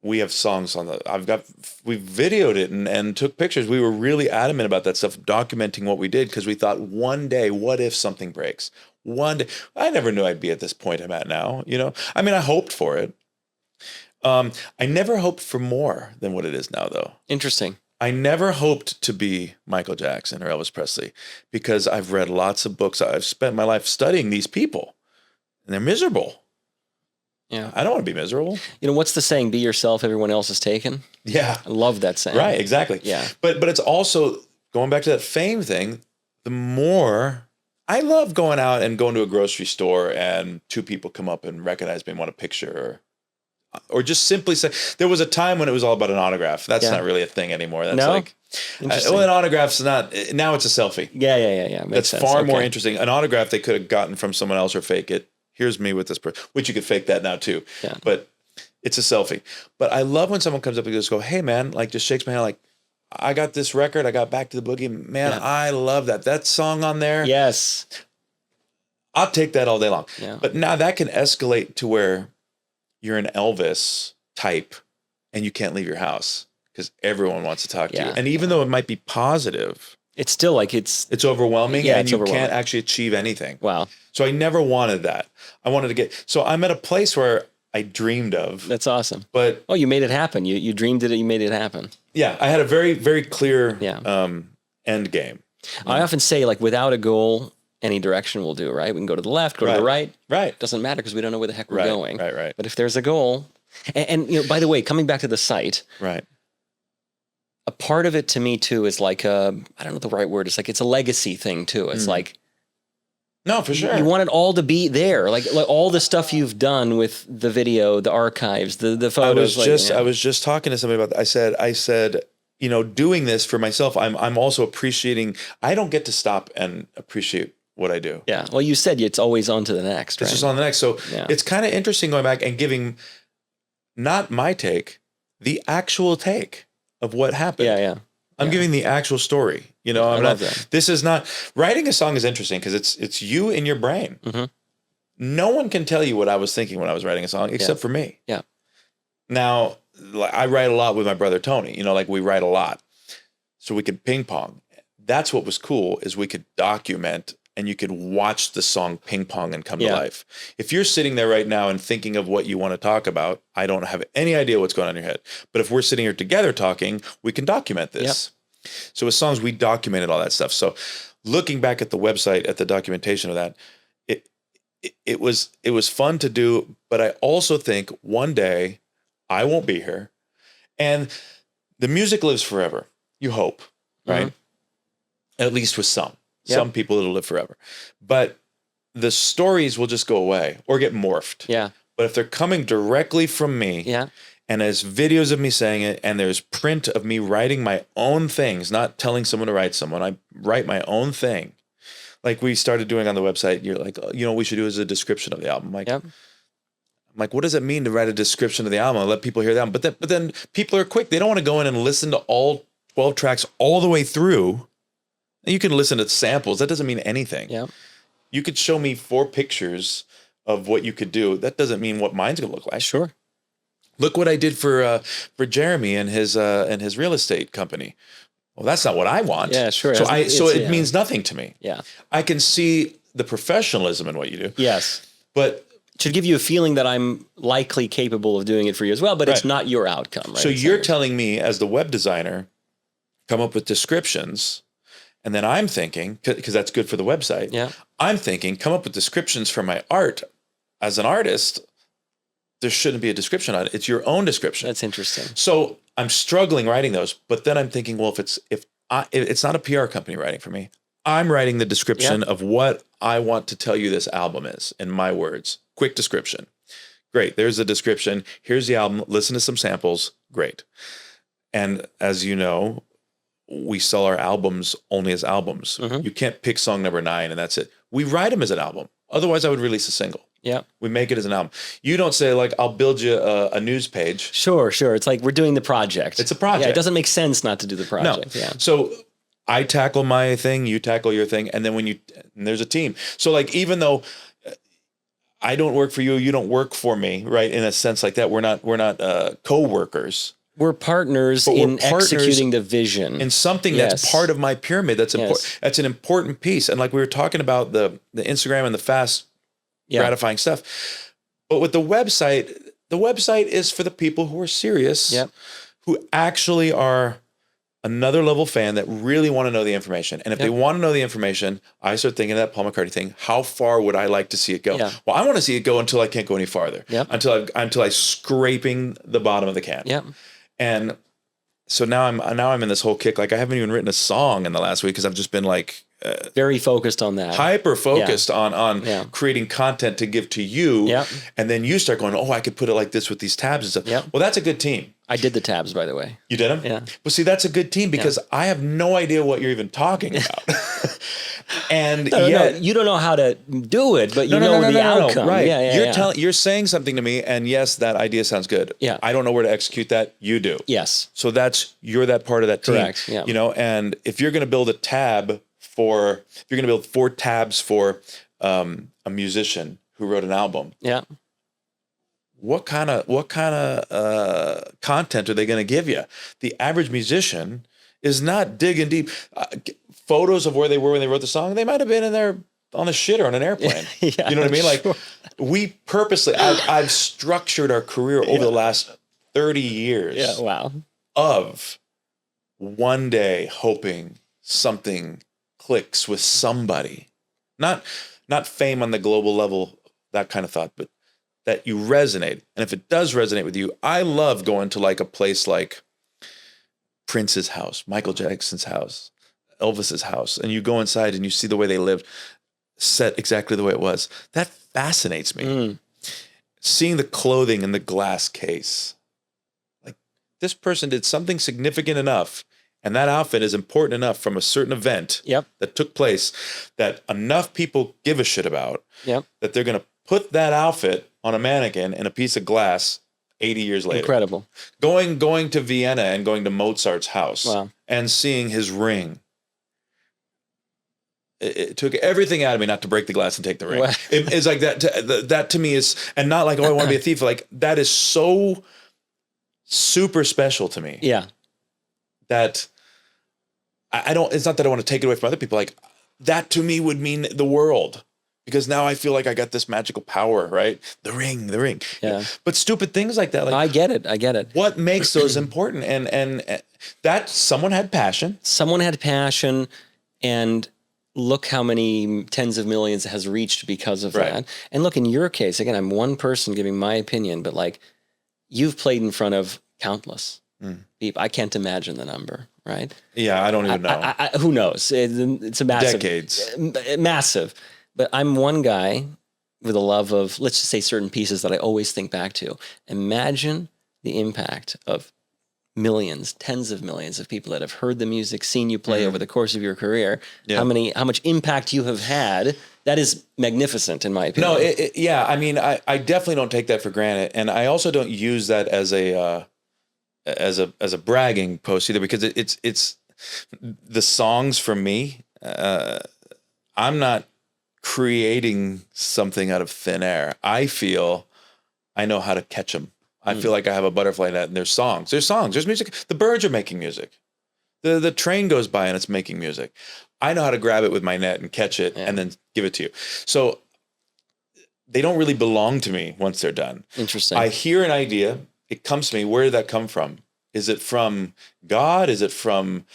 We have songs on we videoed it and took pictures. We were really adamant about that stuff, documenting what we did, because we thought one day, what if something breaks? One day, I never knew I'd be at this point I'm at now, you know? I mean, I hoped for it. I never hoped for more than what it is now, though. Interesting. I never hoped to be Michael Jackson or Elvis Presley, because I've read lots of books. I've spent my life studying these people, and they're miserable. Yeah. I don't want to be miserable. You know, what's the saying? Be yourself, everyone else is taken. Yeah. I love that saying. Right, exactly. Yeah. But it's also, going back to that fame thing, the more, I love going out and going to a grocery store and two people come up and recognize me and want a picture, or just simply say, there was a time when it was all about an autograph. That's not really a thing anymore. That's like, well, an autograph's not, now it's a selfie. Yeah. That's sense. Far more interesting. An autograph they could have gotten from someone else or fake it. Here's me with this person, which you could fake that now too. Yeah. But it's a selfie. But I love when someone comes up and just go, "Hey man," like just shakes my hand like, "I got this record. I got Back to the Boogie. Man, I love that. That song on there. Yes. I'll take that all day long." Yeah. But now that can escalate to where you're an Elvis type and you can't leave your house because everyone wants to talk to you. And even though it might be positive, it's still like it's overwhelming, and you can't actually achieve anything. Wow. So I never wanted that. I wanted to so I'm at a place where I dreamed of. That's awesome. But you made it happen. You dreamed it. You made it happen. Yeah. I had a very, very clear end game. I often say, like, without a goal, any direction will do, right? We can go to the left, go to the right. Right. Doesn't matter because we don't know where the heck we're going. Right. But if there's a goal, and you know, by the way, coming back to the site. Right. A part of it to me too is like I don't know what the right word is. Like it's a legacy thing too. It's like, no, for sure. You want it all to be there, like all the stuff you've done with the video, the archives, the photos. I was just talking to somebody about that. I said, you know, doing this for myself, I'm also appreciating. I don't get to stop and appreciate what I do. Yeah. Well, you said it's always on to the next. It's just on the next. So it's kind of interesting going back and giving not my take, the actual take of what happened. Yeah. I'm giving the actual story. You know, I love that. This is not, writing a song is interesting because it's you in your brain. Mm-hmm. No one can tell you what I was thinking when I was writing a song except for me. Yeah. Now, I write a lot with my brother Tony. You know, like we write a lot, so we could ping pong. That's what was cool, is we could document and you could watch the song ping pong and come to life. If you're sitting there right now and thinking of what you want to talk about, I don't have any idea what's going on in your head. But if we're sitting here together talking, we can document this. Yep. So with songs, we documented all that stuff. So looking back at the website, at the documentation of that, it was fun to do. But I also think one day I won't be here, and the music lives forever. You hope, right? At least with some. Yep. Some people it'll live forever. But the stories will just go away or get morphed. Yeah. But if they're coming directly from me, and there's videos of me saying it, and there's print of me writing my own things, not telling someone to write someone, I write my own thing. Like we started doing on the website, you're like, you know, what we should do is a description of the album. Like, I'm like, what does it mean to write a description of the album? I let people hear that. But then people are quick. They don't want to go in and listen to all 12 tracks all the way through. You can listen to samples. That doesn't mean anything. Yeah. You could show me 4 pictures of what you could do. That doesn't mean what mine's going to look like. Sure. Look what I did for Jeremy and his real estate company. Well, that's not what I want. Yeah, sure. So it means nothing to me. Yeah. I can see the professionalism in what you do. Yes. But it should give you a feeling that I'm likely capable of doing it for you as well, but it's not your outcome, right? So you're telling me as the web designer, come up with descriptions, and then I'm thinking, because that's good for the website. Yeah. I'm thinking, come up with descriptions for my art. As an artist, there shouldn't be a description on it. It's your own description. That's interesting. So I'm struggling writing those, but then I'm thinking, well, if it's not a PR company writing for me, I'm writing the description of what I want to tell you this album is in my words. Quick description. Great. There's the description. Here's the album. Listen to some samples. Great. And as you know, we sell our albums only as albums. You can't pick song number 9 and that's it. We write them as an album. Otherwise, I would release a single. Yeah. We make it as an album. You don't say like, I'll build you a news page. Sure. It's like we're doing the project. It's a project. Yeah, it doesn't make sense not to do the project. No. Yeah. So I tackle my thing, you tackle your thing, and then and there's a team. So like, even though I don't work for you, you don't work for me, right? In a sense like that, we're not co-workers. We're partners in executing the vision. In something that's part of my pyramid. That's important. That's an important piece. And like we were talking about the Instagram and the fast gratifying stuff. But with the website is for the people who are serious, who actually are another level fan that really want to know the information. And if they want to know the information, I start thinking of that Paul McCartney thing. How far would I like to see it go? Yeah. Well, I want to see it go until I can't go any farther. Until I'm scraping the bottom of the can. And so now I'm in this whole kick. Like I haven't even written a song in the last week because I've just been like very focused on that. Hyper focused on creating content to give to you. And then you start going, oh, I could put it like this with these tabs and stuff. Well, that's a good team. I did the tabs, by the way. You did them? Yeah. But see, that's a good team because I have no idea what you're even talking about. And you don't know how to do it, but you know the outcome. Right. Yeah, you're saying something to me, and yes, that idea sounds good. Yeah. I don't know where to execute that. You do. Yes. So you're that part of that team. Correct. Yeah. And if you're going to build if you're going to build 4 tabs for a musician who wrote an album. Yeah. What kind of content are they going to give you? The average musician is not digging deep. Photos of where they were when they wrote the song, they might have been in there on a shitter on an airplane. You know what I mean? Like we purposely, I've structured our career over the last 30 years. Yeah. Wow. Of one day hoping something clicks with somebody, not fame on the global level, that kind of thought, but that you resonate. And if it does resonate with you, I love going to like a place like Prince's house, Michael Jackson's house, Elvis's house, and you go inside and you see the way they lived, set exactly the way it was. That fascinates me. Seeing the clothing in the glass case. Like this person did something significant enough, and that outfit is important enough from a certain event that took place that enough people give a shit about that they're going to put that outfit on a mannequin in a piece of glass 80 years later. Incredible. Going to Vienna and going to Mozart's house and seeing his ring. It took everything out of me not to break the glass and take the ring. Wow. It's like that to me is, and not like, oh, I want to be a thief. Like that is so super special to me. Yeah. That it's not that I want to take it away from other people. Like that to me would mean the world. Because now I feel like I got this magical power, right? The ring. Yeah. But stupid things like that. Like, I get it. What makes those important? And that someone had passion. And look how many tens of millions it has reached because of that. And look, in your case, again, I'm one person giving my opinion, but like you've played in front of countless people. I can't imagine the number, right? Yeah, I don't even know. Who knows? It's a massive. Decades. Massive. But I'm one guy with a love of, let's just say, certain pieces that I always think back to. Imagine the impact of millions, tens of millions of people that have heard the music, seen you play over the course of your career. Yeah. How much impact you have had. That is magnificent, in my opinion. No, I mean, I definitely don't take that for granted, and I also don't use that as a bragging post either, because it's the songs for me. I'm not creating something out of thin air. I feel I know how to catch them. I feel like I have a butterfly net, and there's songs, there's music. The birds are making music. The train goes by and it's making music. I know how to grab it with my net and catch it and then give it to you. So they don't really belong to me once they're done. Interesting. I hear an idea. It comes to me. Where did that come from? Is it from God? Is it from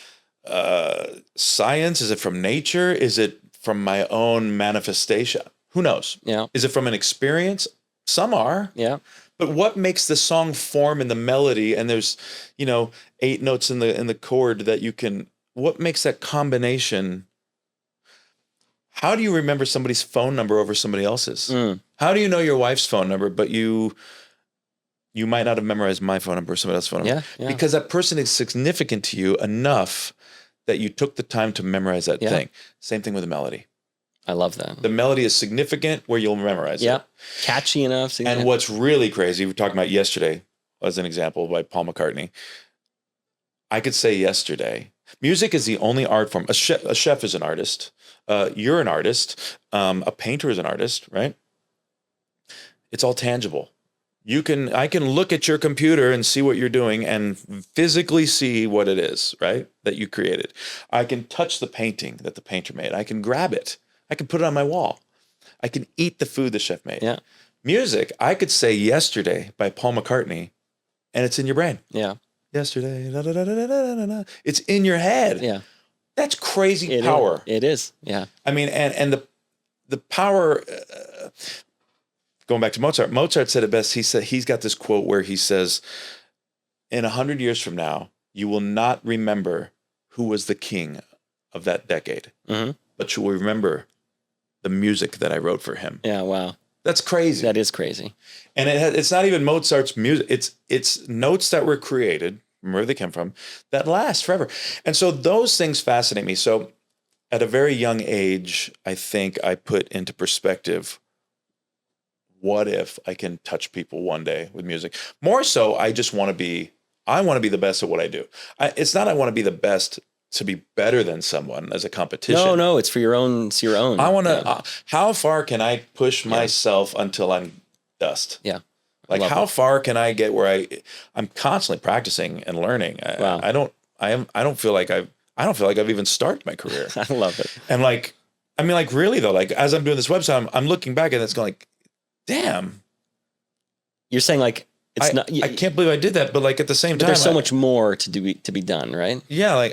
science? Is it from nature? Is it from my own manifestation? Who knows? Yeah. Is it from an experience? Some are. Yeah. But what makes the song form in the melody? And there's, 8 notes in the chord that you can. What makes that combination? How do you remember somebody's phone number over somebody else's? How do you know your wife's phone number, but you might not have memorized my phone number or somebody else's phone number? Yeah. Because that person is significant to you enough that you took the time to memorize that thing. Same thing with a melody. I love that. The melody is significant where you'll memorize it. Catchy enough. And what's really crazy, we were talking about Yesterday as an example by Paul McCartney. I could say Yesterday. Music is the only art form. A chef is an artist. You're an artist. A painter is an artist, right? It's all tangible. I can look at your computer and see what you're doing and physically see what it is, right? That you created. I can touch the painting that the painter made. I can grab it. I can put it on my wall. I can eat the food the chef made. Yeah. Music, I could say Yesterday by Paul McCartney, and it's in your brain. Yeah. Yesterday, da, da, da, da, da, da, da. It's in your head. Yeah. That's crazy power. It is. Yeah. I mean, and the power. Going back to Mozart, Mozart said it best. He said he's got this quote where he says, "In 100 years from now, you will not remember who was the king of that decade, but you will remember the music that I wrote for him." Yeah. Wow. That's crazy. That is crazy. And it's not even Mozart's music. It's notes that were created, from where they came from, that last forever. And so those things fascinate me. So at a very young age, I think I put into perspective, what if I can touch people one day with music? More so, I want to be the best at what I do. It's not I want to be the best to be better than someone as a competition. No, it's for your own. It's your own. I want to. How far can I push myself until I'm dust? Yeah. Like how far can I get where I'm constantly practicing and learning. Wow. I don't feel like I've even started my career. I love it. And really though, like as I'm doing this website, I'm looking back and it's going like, damn. You're saying like it's not. I can't believe I did that, but like at the same time, there's so much more to be done, right? Yeah,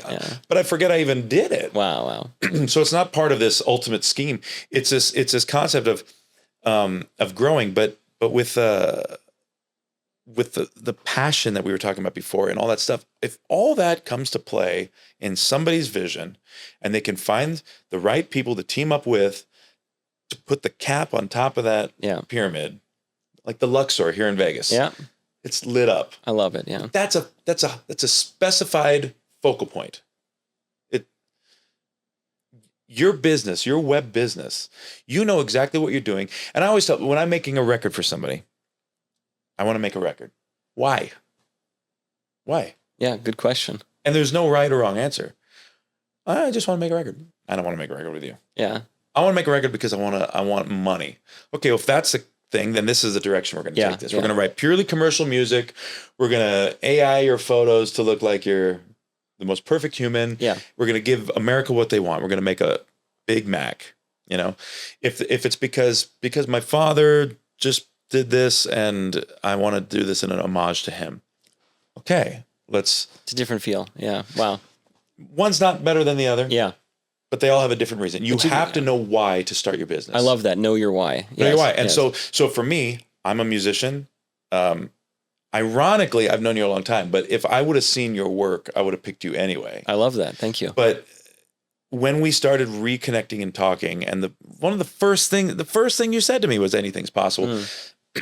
but I forget I even did it. Wow. So it's not part of this ultimate scheme. It's this concept of growing, but with the passion that we were talking about before and all that stuff. If all that comes to play in somebody's vision, and they can find the right people to team up with to put the cap on top of that pyramid, like the Luxor here in Vegas. Yeah. It's lit up. I love it. Yeah. That's a specified focal point. Your business, your web business, you know exactly what you're doing. And I always tell, when I'm making a record for somebody, I want to make a record. Why? Yeah. Good question. And there's no right or wrong answer. I just want to make a record. I don't want to make a record with you. Yeah. I want to make a record because I want money. Okay, well, if that's the thing, then this is the direction we're going to take this. We're going to write purely commercial music. We're going to AI your photos to look like you're the most perfect human. Yeah. We're going to give America what they want. We're going to make a Big Mac. If it's because my father just did this and I want to do this in an homage to him. Okay, it's a different feel. Yeah. Wow. One's not better than the other. Yeah. But they all have a different reason. You have to know why to start your business. I love that. Know your why. Know your why. And so for me, I'm a musician. Ironically, I've known you a long time, but if I would have seen your work, I would have picked you anyway. I love that. Thank you. But when we started reconnecting and talking, and the first thing you said to me was anything's possible.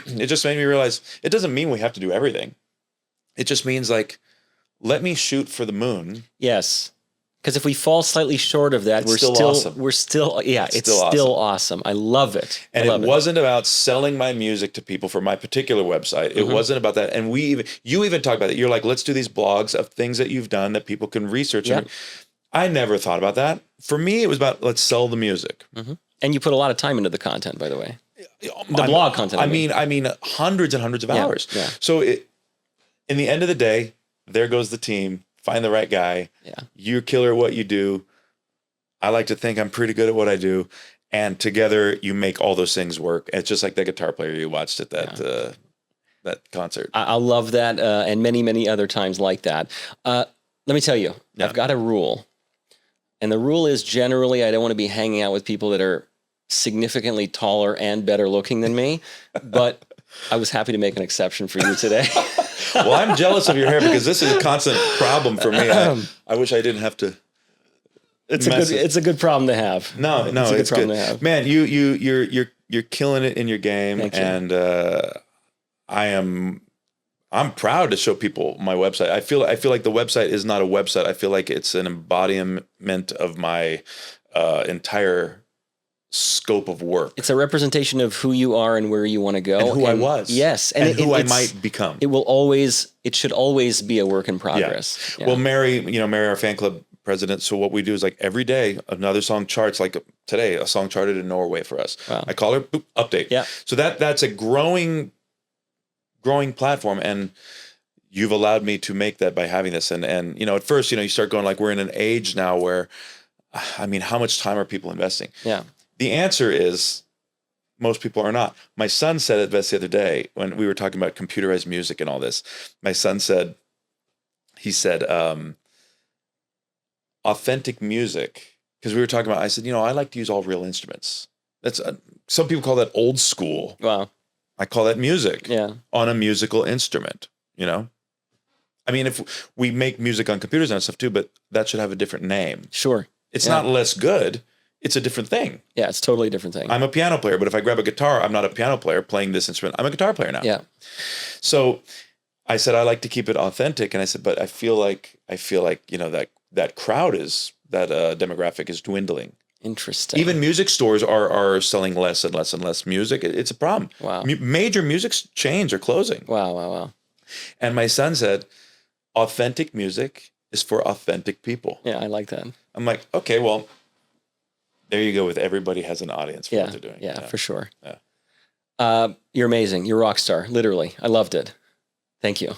It just made me realize it doesn't mean we have to do everything. It just means like, let me shoot for the moon. Yes. Because if we fall slightly short of that, it's still awesome. I love it. And it wasn't about selling my music to people for my particular website. It wasn't about that. And you even talk about it. You're like, let's do these blogs of things that you've done that people can research. Yeah. I never thought about that. For me, it was about let's sell the music. Mm-hmm. And you put a lot of time into the content, by the way. The blog content. I mean, hundreds and hundreds of hours. Yeah. So in the end of the day, there goes the team. Find the right guy. Yeah. You're killer at what you do. I like to think I'm pretty good at what I do. And together you make all those things work. It's just like the guitar player you watched at that concert. I love that. And many, many other times like that. Let me tell you, I've got a rule. And the rule is generally I don't want to be hanging out with people that are significantly taller and better looking than me. But I was happy to make an exception for you today. Well, I'm jealous of your hair because this is a constant problem for me. I wish I didn't have to. It's a good problem to have. No, it's good. To have. Man, you're killing it in your game. Thank you. And I'm proud to show people my website. I feel like the website is not a website. I feel like it's an embodiment of my entire scope of work. It's a representation of who you are and where you want to go. And who I was. Yes. And who I might become. It should always be a work in progress. Yeah. Well, Mary, our fan club president. So what we do is like every day, another song charts. Like today, a song charted in Norway for us. Wow. I call her, boop, update. Yeah. So that's a growing platform. And you've allowed me to make that by having this. And at first, you start going like, we're in an age now where, I mean, how much time are people investing? Yeah. The answer is most people are not. My son said it best the other day when we were talking about computerized music and all this. My son said, authentic music, because we were talking about, I said, I like to use all real instruments. That's some people call that old school. Wow. I call that music on a musical instrument, I mean, if we make music on computers and stuff too, but that should have a different name. Sure. It's not less good. It's a different thing. Yeah, it's totally a different thing. I'm a piano player, but if I grab a guitar, I'm not a piano player playing this instrument. I'm a guitar player now. Yeah. So I said, I like to keep it authentic. And I said, but I feel like, that crowd that demographic is dwindling. Interesting. Even music stores are selling less and less and less music. It's a problem. Wow. Major music chains are closing. Wow. And my son said, authentic music is for authentic people. Yeah, I like that. I'm like, okay, well, there you go. With everybody has an audience for what they're doing. Yeah, for sure. Yeah. You're amazing. You're a rock star, literally. I loved it. Thank you.